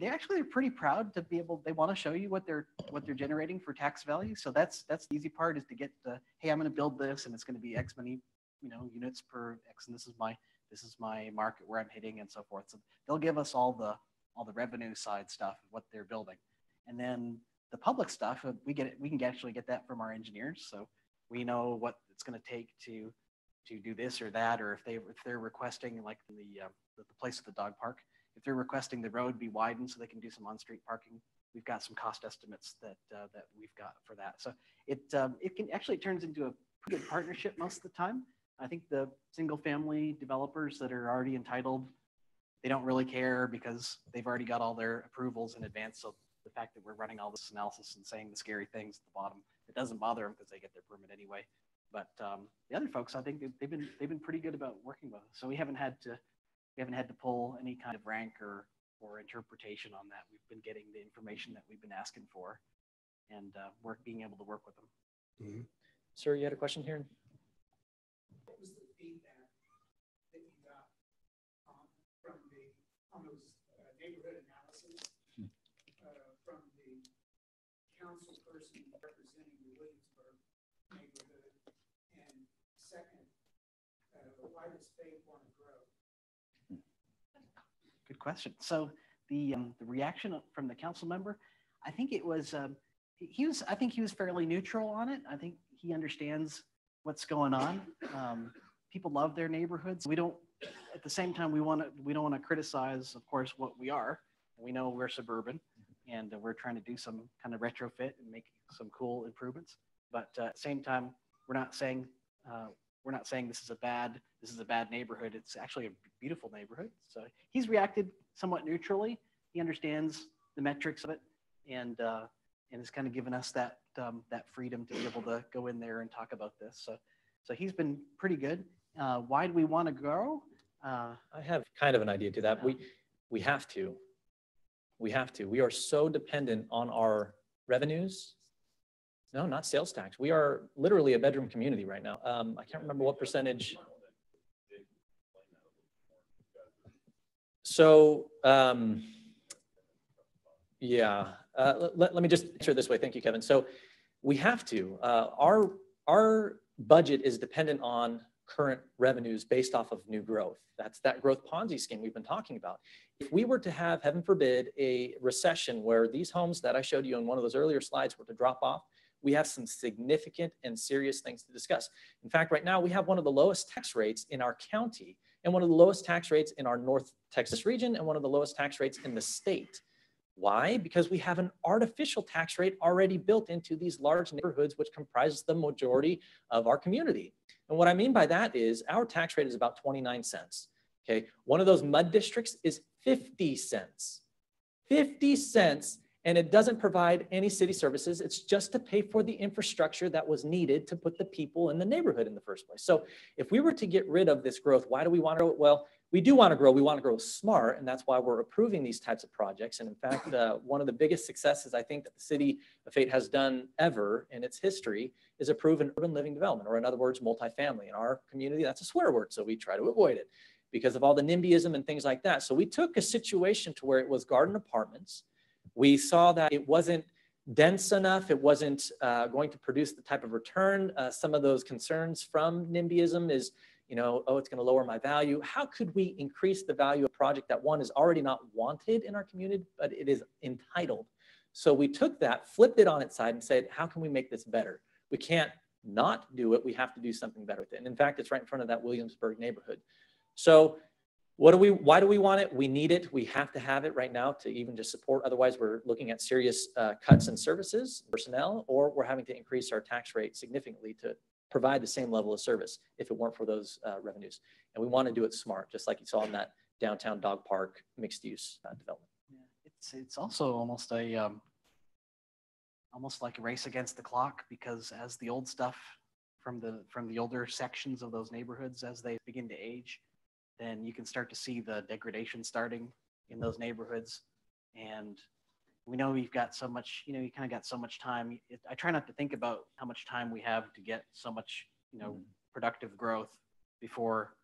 they actually are pretty proud to be able, they want to show you what they're generating for tax value. So that's the easy part, is to get the, hey, I'm going to build this and it's going to be X many, units per X, and this is my market where I'm hitting and so forth. So they'll give us all the revenue side stuff, what they're building. And then the public stuff, we can actually get that from our engineers. So we know what it's going to take to do this or that, or if they're requesting, like the place at the dog park, if they're requesting the road be widened so they can do some on-street parking, we've got some cost estimates that we've got for that. So it turns into a pretty good partnership most of the time. I think the single-family developers that are already entitled, they don't really care because they've already got all their approvals in advance. So the fact that we're running all this analysis and saying the scary things at the bottom, it doesn't bother them because they get their permit anyway. But the other folks, I think they've been pretty good about working with us. So we haven't had to pull any kind of rank or interpretation on that. We've been getting the information that we've been asking for, and being able to work with them. Mm-hmm. Sir, you had a question here? What was the feedback that you got on those neighborhood analysis from the council person representing the Williamsburg neighborhood? And second, why does Faith want to grow? Good question. So the reaction from the council member, I think it was he was fairly neutral on it. I think he understands what's going on. People love their neighborhoods. We don't, at the same time, we don't want to criticize, of course, what we are. We know we're suburban, and we're trying to do some kind of retrofit and make some cool improvements. But at the same time, we're not saying this is a bad neighborhood. It's actually a beautiful neighborhood. So he's reacted somewhat neutrally. He understands the metrics of it, and has kind of given us that freedom to be able to go in there and talk about this. So he's been pretty good. Why do we want to grow? I have kind of an idea to that. We have to. We have to. We are so dependent on our revenues. No, not sales tax. We are literally a bedroom community right now. I can't remember what percentage. So, yeah, let me just answer it this way. Thank you, Kevin. So we have to. Our budget is dependent on current revenues based off of new growth. That's that growth Ponzi scheme we've been talking about. If we were to have, heaven forbid, a recession where these homes that I showed you in one of those earlier slides were to drop off, we have some significant and serious things to discuss. In fact, right now we have one of the lowest tax rates in our county and one of the lowest tax rates in our North Texas region and one of the lowest tax rates in the state. Why? Because we have an artificial tax rate already built into these large neighborhoods, which comprises the majority of our community. And what I mean by that is our tax rate is about 29 cents. Okay. One of those mud districts is 50 cents. 50 cents. And it doesn't provide any city services. It's just to pay for the infrastructure that was needed to put the people in the neighborhood in the first place. So if we were to get rid of this growth, why do we want to grow? Well, we do want to grow. We want to grow smart. And that's why we're approving these types of projects. And in fact, one of the biggest successes I think that the city of Fate has done ever in its history is approve an urban living development, or in other words, multifamily. In our community, that's a swear word. So we try to avoid it because of all the NIMBYism and things like that. So we took a situation to where it was garden apartments. We saw that it wasn't dense enough. It wasn't going to produce the type of return. Some of those concerns from NIMBYism is, oh, it's going to lower my value. How could we increase the value of a project that one is already not wanted in our community, but it is entitled? So we took that, flipped it on its side and said, how can we make this better? We can't not do it. We have to do something better with it. And in fact, it's right in front of that Williamsburg neighborhood. So why do we want it? We need it. We have to have it right now to even just support. Otherwise, we're looking at serious cuts in services, personnel, or we're having to increase our tax rate significantly to provide the same level of service if it weren't for those revenues. And we want to do it smart, just like you saw in that downtown dog park mixed use development. Yeah, it's also almost like a race against the clock, because as the old stuff from the older sections of those neighborhoods, as they begin to age, then you can start to see the degradation starting in those neighborhoods. And we know we've got so much, you kind of got so much time. I try not to think about how much time we have to get so much, productive growth before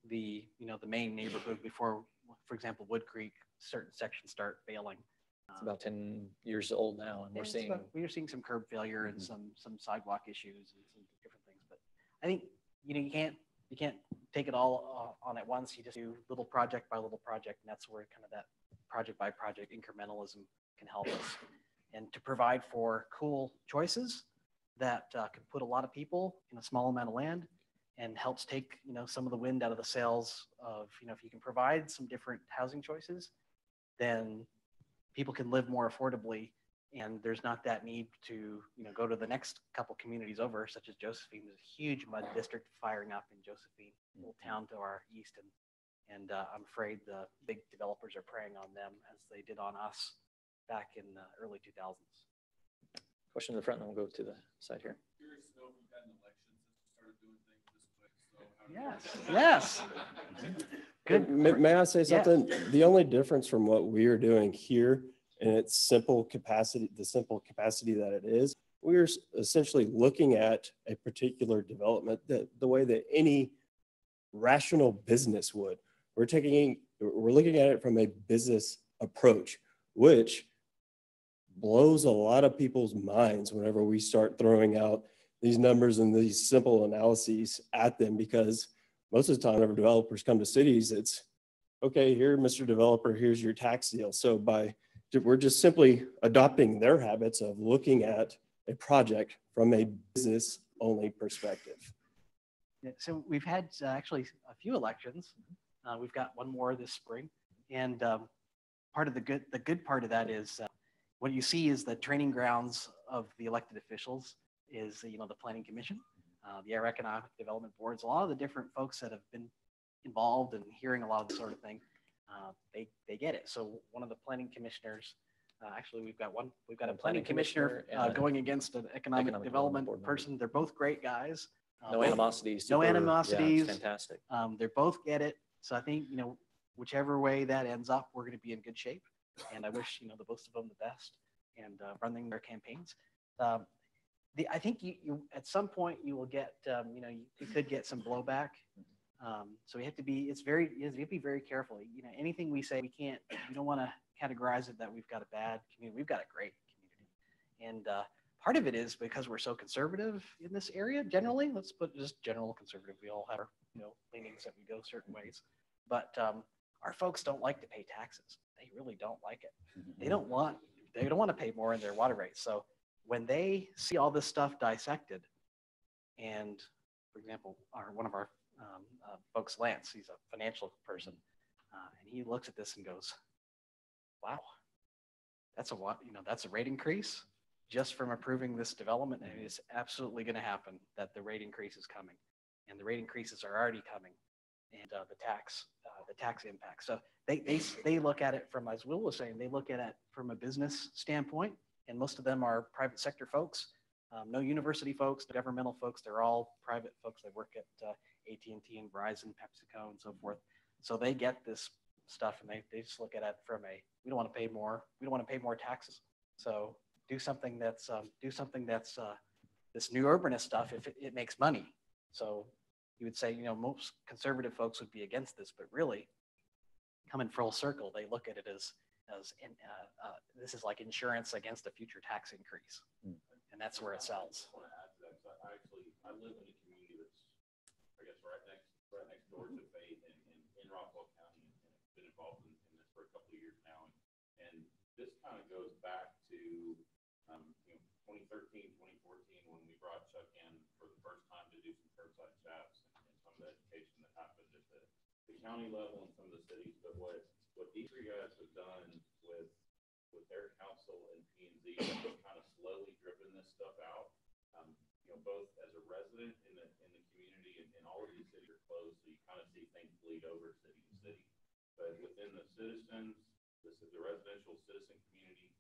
the main neighborhood, before, for example, Wood Creek, certain sections start failing. It's about 10 years old now, and we're seeing some curb failure and some sidewalk issues and some different things. But I think, you can't take it all on at once. You just do little project by little project, and that's where kind of that project by project incrementalism can help us. And to provide for cool choices that can put a lot of people in a small amount of land, and helps take, some of the wind out of the sails of, if you can provide some different housing choices, then people can live more affordably. And there's not that need to, go to the next couple communities over, such as Josephine. There's a huge mud district firing up in Josephine, a little town to our east. And I'm afraid the big developers are preying on them as they did on us back in the early 2000s. Question in the front, and then we'll go to the side here. Curious to know if we've had an election since we started doing things this way. So Yes. Good. May I say something? Yeah. The only difference from what we are doing here in its simple capacity, the simple capacity that it is, we're essentially looking at a particular development the way that any rational business would. We're looking at it from a business approach, which blows a lot of people's minds whenever we start throwing out these numbers and these simple analyses at them, because most of the time whenever developers come to cities, it's, okay, here, Mr. Developer, here's your tax deal. So we're just simply adopting their habits of looking at a project from a business only perspective. Yeah, so we've had actually a few elections. We've got one more this spring. And part of the good part of that is what you see is the training grounds of the elected officials is, the Planning Commission, the Area Economic Development Boards, a lot of the different folks that have been involved and hearing a lot of this sort of thing. They get it. So one of the planning commissioners, actually we've got a planning commissioner going against an economic development person. They're both great guys. No animosities. No animosities. Yeah, fantastic. They both get it. So I think, whichever way that ends up, we're going to be in good shape. And I wish, the both of them the best and running their campaigns. I think you at some point you will get, you could get some blowback. So we have to be, you have to be very careful. Anything we say, we don't want to categorize it that we've got a bad community. We've got a great community. And part of it is because we're so conservative in this area, generally, let's put just general conservative. We all have our, leanings that we go certain ways, but our folks don't like to pay taxes. They really don't like it. They don't want to pay more in their water rates. So when they see all this stuff dissected, and for example, one of our folks, Lance, he's a financial person, and he looks at this and goes, wow, that's a rate increase just from approving this development. And it's absolutely going to happen that the rate increase is coming, and the rate increases are already coming, and the tax impact. So they look at it from, as Will was saying, they look at it from a business standpoint, and most of them are private sector folks, no university folks, no governmental folks. They're all private folks. They work at AT&T and Verizon, PepsiCo, and so forth. So they get this stuff, and they just look at it from we don't want to pay more. We don't want to pay more taxes. So do something that's this new urbanist stuff if it makes money. So you would say, most conservative folks would be against this, but really, coming full circle, they look at it as this is like insurance against a future tax increase, and that's where it sells. I live in a community that's, I guess, right next door to Fate in Rockwell County, and I've been involved in this for a couple of years now, and this kind of goes back to 2013, 2014 when we brought Chuck in for the first time to do some curbside chats and some of the education that happened at the county level and some of the cities. But what these three guys have done with their council and P&Z has kind of slowly driven this stuff out. Both as a resident in the community and all of these cities are closed, so you kind of see things bleed over city to city. But within the citizens, this is the residential citizen community,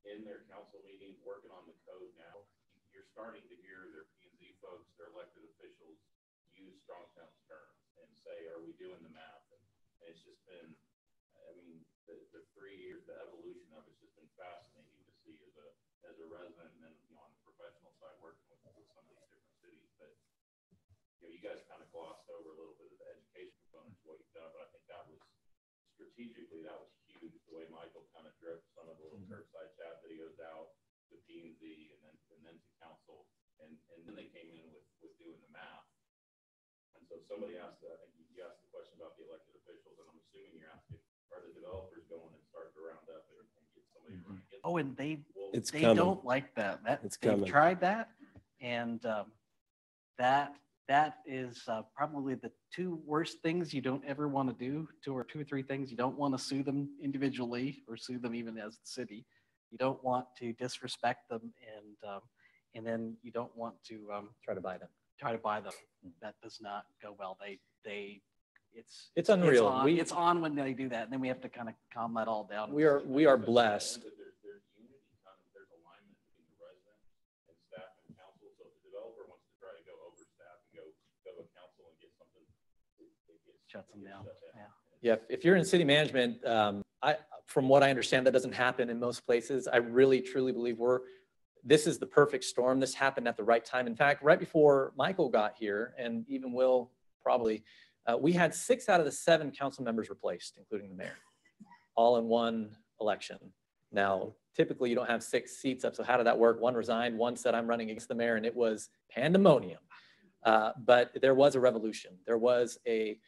in their council meetings working on the code now, you're starting to hear their P&Z folks, their elected officials use strong terms and say, are we doing the math? And it's just been, the 3 years, the evolution of it's just been fascinating to see as a resident, and then on the professional side working with some of these different cities. But you guys kind of glossed over a little bit of the education component of what you've done, but I think that was strategically, that was huge. The way Michael kind of drove some of the little curbside chat videos out to P&Z and then to council, and then they came in with doing the math. And so somebody asked, I think you asked the question about the elected officials, and I'm assuming you're asking, are the developers going and start to round up and get somebody running? Oh, and they coming. don't like that. They've coming. tried that, and that that is probably the two worst things you don't ever want to do, two or three things. You don't want to sue them individually or sue them even as the city. You don't want to disrespect them, and then you don't want to Try to buy them. That does not go well. It's unreal. It's on when they do that, and then we have to kind of calm that all down. We are blessed. There's unity, there's alignment between the resident and staff and council. So if the developer wants to try to go over staff and go to council and get something, Shuts them down. Yeah, if you're in city management, from what I understand, that doesn't happen in most places. I really, truly believe this is the perfect storm. This happened at the right time. In fact, right before Michael got here, and even Will probably, we had 6 out of the 7 council members replaced, including the mayor, all in one election. Now, typically you don't have 6 seats up. So how did that work? One resigned, one said I'm running against the mayor, and it was pandemonium. But there was a revolution. There was a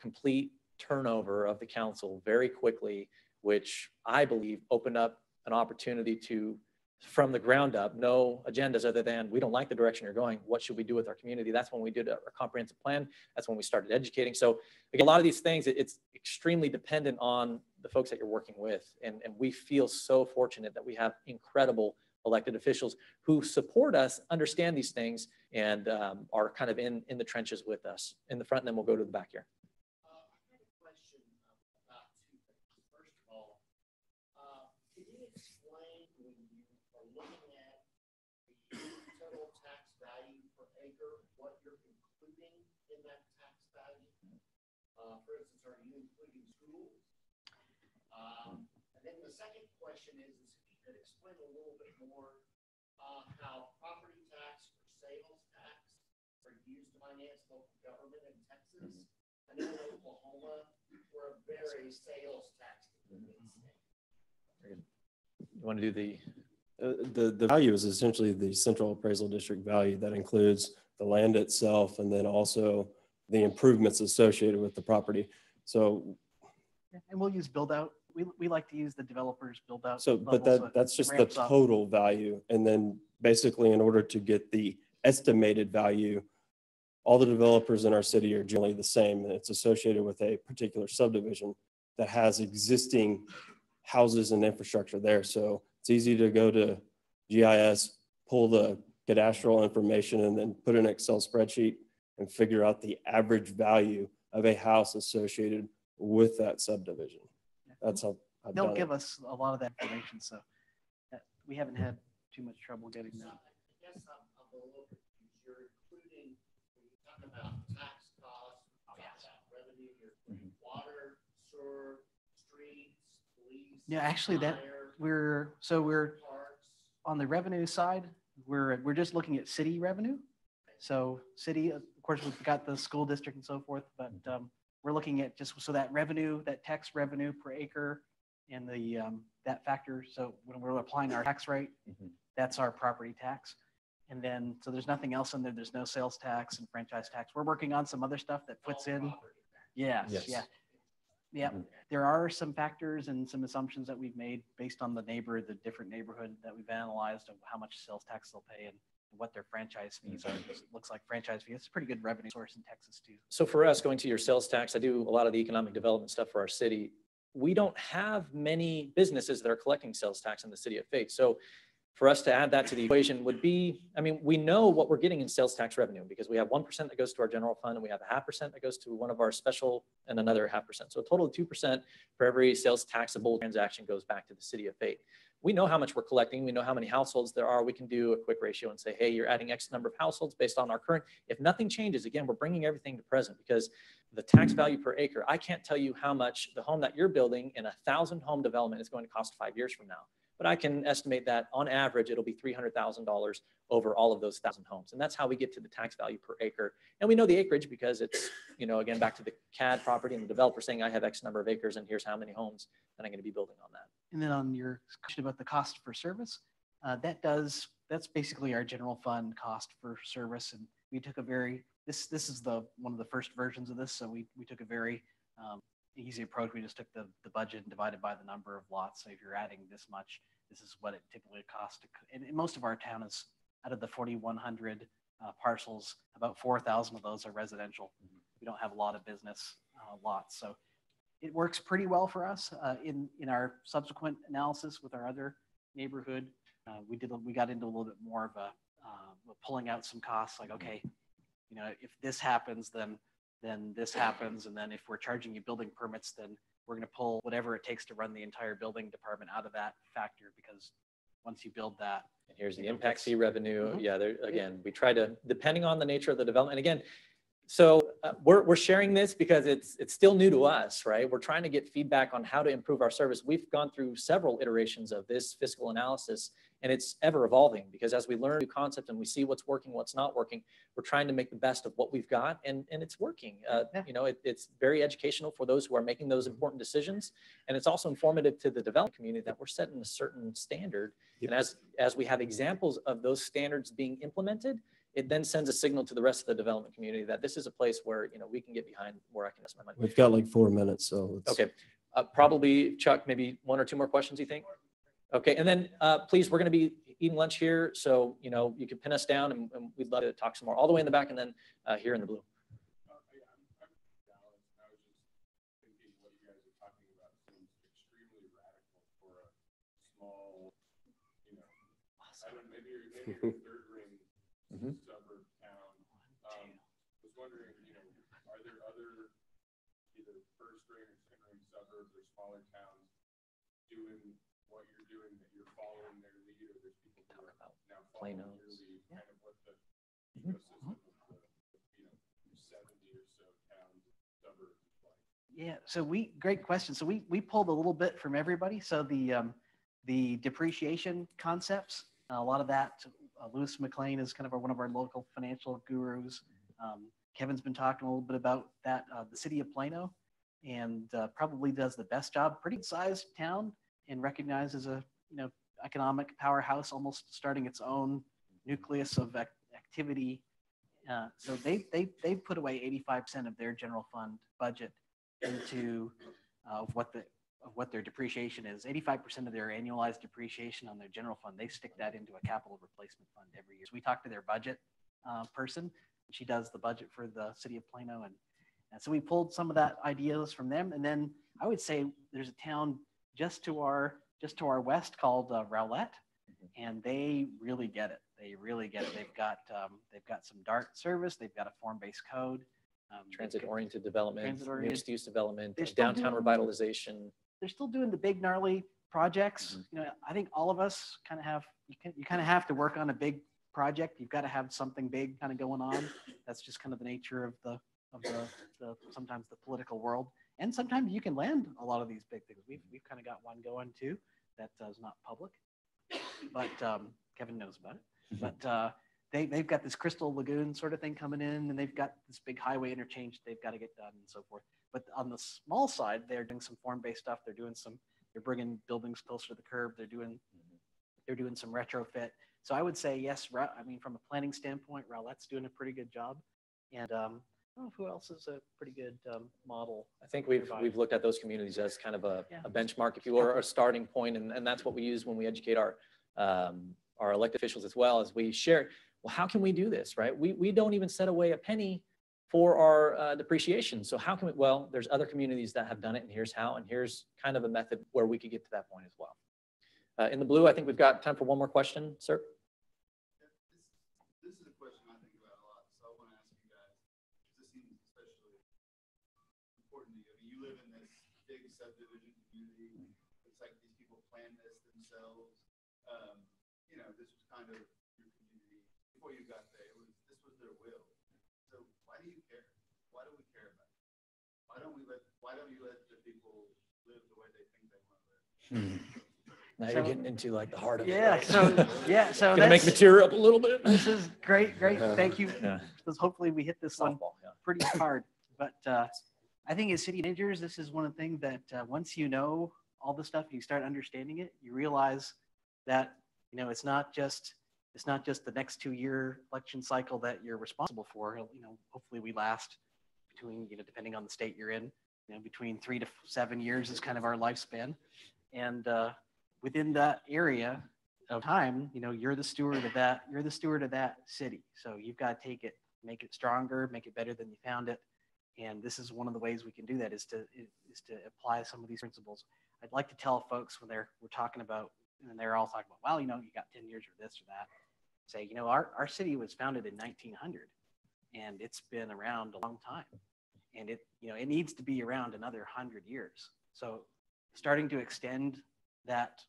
complete turnover of the council very quickly, which I believe opened up an opportunity to, from the ground up, no agendas other than we don't like the direction you're going. What should we do with our community? That's when we did our comprehensive plan. That's when we started educating. So again, a lot of these things, it's extremely dependent on the folks that you're working with. And we feel so fortunate that we have incredible elected officials who support us, understand these things, and are kind of in the trenches with us in the front, and then we'll go to the back here. I had a question about 2 things. First of all, can you explain when you are looking at the total tax value per acre, what you're including in that tax value? For instance, are you including schools? And then the second question is if you could explain a little bit more how property tax or sales tax are used to finance local government in Texas. I know in Oklahoma, we're a very sales tax dependent state. You want to do The value is essentially the central appraisal district value that includes the land itself and then also the improvements associated with the property. So, and we'll use build out. We like to use the developers build out. so but that's just the total value. And then basically in order to get the estimated value, all the developers in our city are generally the same. And it's associated with a particular subdivision that has existing houses and infrastructure there. So it's easy to go to GIS, pull the cadastral information, and then put in an Excel spreadsheet and figure out the average value of a house associated with that subdivision. That's how I've They'll done give it. us a lot of that information, so we haven't had too much trouble getting that. I guess I'm a little confused. You're including, when you talk about tax costs, revenue, you're including water, sewer, streets, police. Yeah, actually fire, we're parks. on the revenue side, we're just looking at city revenue. So city, of course, we've got the school district and so forth, but we're looking at just so that revenue, that tax revenue per acre and the that factor. So when we're applying our tax rate, that's our property tax. And then, so there's nothing else in there. There's no sales tax and franchise tax. We're working on some other stuff that puts in. Yes. Yeah. There are some factors and some assumptions that we've made based on the different neighborhood that we've analyzed of how much sales tax they'll pay and what their franchise fees are. It looks like franchise fees. It's a pretty good revenue source in Texas too. So for us, going to your sales tax, I do a lot of the economic development stuff for our city. We don't have many businesses that are collecting sales tax in the city of Fate. So for us to add that to the equation would be, I mean, we know what we're getting in sales tax revenue because we have 1% that goes to our general fund and we have 0.5% that goes to one of our special and another 0.5%. So a total of 2% for every sales taxable transaction goes back to the city of Fate. We know how much we're collecting. We know how many households there are. We can do a quick ratio and say, hey, you're adding X number of households based on our current. If nothing changes, again, we're bringing everything to present because the tax value per acre, I can't tell you how much the home that you're building in 1,000 home development is going to cost 5 years from now. But I can estimate that on average, it'll be $300,000 over all of those 1,000 homes. And that's how we get to the tax value per acre. And we know the acreage because it's, you know, again, back to the CAD property and the developer saying, I have X number of acres and here's how many homes that I'm going to be building on that. And then on your question about the cost for service, that's basically our general fund cost for service. And we took a very, this is one of the first versions of this. So we took a very easy approach. We just took the budget and divided by the number of lots. So if you're adding this much, this is what it typically costs. And most of our town is out of the 4,100 parcels. About 4,000 of those are residential. We don't have a lot of business lots. So it works pretty well for us. In our subsequent analysis with our other neighborhood, we got into a little bit more of a pulling out some costs, like, okay, you know, if this happens, then this happens. And then if we're charging you building permits, then we're going to pull whatever it takes to run the entire building department out of that factor, because once you build that. And here's the impact fee revenue. Yeah, there again, we try to, depending on the nature of the development. Again, so we're sharing this because it's still new to us, right? We're trying to get feedback on how to improve our service. We've gone through several iterations of this fiscal analysis, and it's ever evolving, because as we learn new concepts and we see what's working, what's not working, we're trying to make the best of what we've got, and it's working. You know, it's very educational for those who are making those important decisions, and it's also informative to the development community that we're setting a certain standard. And as we have examples of those standards being implemented, it then sends a signal to the rest of the development community that this is a place where, you know, we can get behind, where I can invest my money. We've got like 4 minutes, so let's... Okay, probably Chuck, maybe 1 or 2 more questions, you think? Okay, and then please, we're going to be eating lunch here, so you know you can pin us down, and we'd love to talk some more all the way in the back, and then here in the blue. Suburb town. Was wondering, you know, are there other either first ring or second ring suburbs or smaller towns doing what you're doing, that you're following their lead, or there's people who are now following your lead, kind of what the ecosystem of the, you know, 70 or so towns, suburbs is like? Yeah, so great question. So we pulled a little bit from everybody. So the depreciation concepts, a lot of that, Lewis McLean is kind of one of our local financial gurus. Kevin's been talking a little bit about that, the city of Plano, and probably does the best job. Pretty sized town, and recognized as a, you know, economic powerhouse, almost starting its own nucleus of activity. So they put away 85% of their general fund budget into what their depreciation is. 85% of their annualized depreciation on their general fund, they stick that into a capital replacement fund every year. So we talk to their budget person. She does the budget for the city of Plano. And so we pulled some of that ideas from them. And then I would say there's a town just to our west called Rowlett, and they really get it. They really get it. They've got some DART service. They've got a form-based code. Transit-oriented development, mixed-use development, They're downtown revitalization. They're still doing the big gnarly projects. You know, I think all of us kind of have, you kind of have to work on a big project. You've got to have something big kind of going on. That's just kind of the nature of the sometimes the political world. And sometimes you can land a lot of these big things. We've kind of got one going too that is not public, but Kevin knows about it. But they've got this Crystal Lagoon sort of thing coming in, and they've got this big highway interchange they've got to get done and so forth. But on the small side, they're doing some form-based stuff. They're bringing buildings closer to the curb. They're doing some retrofit. So I would say yes. I mean, from a planning standpoint, Rowlett's doing a pretty good job. And I don't know who else is a pretty good model. I think we've looked at those communities as kind of a benchmark, if you will, or a starting point, and that's what we use when we educate our elected officials as well, as we share. Well, how can we do this, right? We don't even set away a penny for our depreciation. So how can we, well, there's other communities that have done it, and here's how, and here's kind of a method where we could get to that point as well. In the blue, I think we've got time for one more question, sir. This is a question I think about a lot, so I want to ask you guys, this seems especially important to you. I mean, you live in this big subdivision community. It's like these people plan this themselves. You know, this was kind of your community before you got there. This was their will. So why do you care? Why do we care about it? Why don't you let the people live the way they think they want to live? Now you're getting into like the heart of it. Yeah. Right? So gonna make material up a little bit. This is great. Thank you. Yeah. Because hopefully we hit this one pretty hard. But I think as city managers, this is one of the things that once you know all the stuff, you start understanding it, you realize that, you know, it's not just the next 2-year election cycle that you're responsible for. You know, hopefully we last between, you know, depending on the state you're in, you know, between 3 to 7 years is kind of our lifespan. And within that area, of time, you know, you're the steward of that city. So you've got to take it, make it stronger, make it better than you found it. And this is one of the ways we can do that is to apply some of these principles. I'd like to tell folks when we're talking about, and they're all talking about, well, you know, you got 10 years or this or that. Say, you know, our city was founded in 1900 and it's been around a long time. And it, you know, it needs to be around another 100 years. So starting to extend that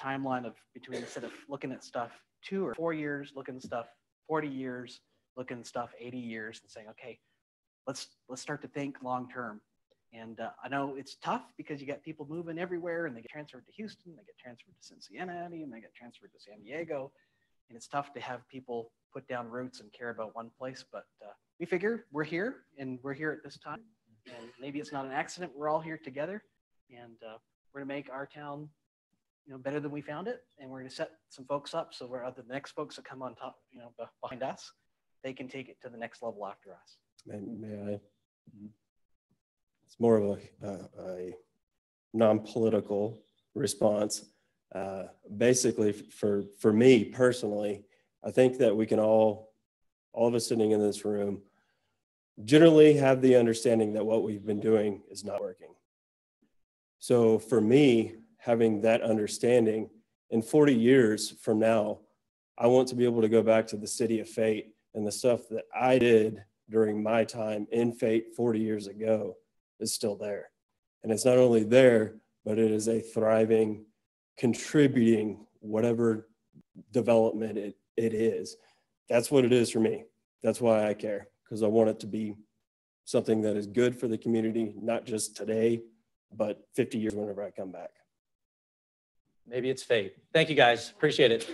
timeline of between, instead of looking at stuff 2 or 4 years, looking at stuff 40 years, looking at stuff 80 years and saying, okay, let's start to think long-term. And I know it's tough because you got people moving everywhere and they get transferred to Houston, they get transferred to Cincinnati, and they get transferred to San Diego. And it's tough to have people put down roots and care about one place, but we figure we're here and we're here at this time. And maybe it's not an accident. We're all here together and we're gonna make our town, you know, better than we found it. And we're gonna set some folks up so we're the next folks that come on top, you know, behind us, they can take it to the next level after us. May I? It's more of a non-political response. Basically, for me personally, I think that we can all of us sitting in this room, generally have the understanding that what we've been doing is not working. So for me, having that understanding, in 40 years from now, I want to be able to go back to the city of Fate and the stuff that I did during my time in Fate 40 years ago is still there. And it's not only there, but it is a thriving, contributing, whatever development it is. That's what it is for me. That's why I care, because I want it to be something that is good for the community, not just today, but 50 years whenever I come back. Maybe it's fate. Thank you guys. Appreciate it.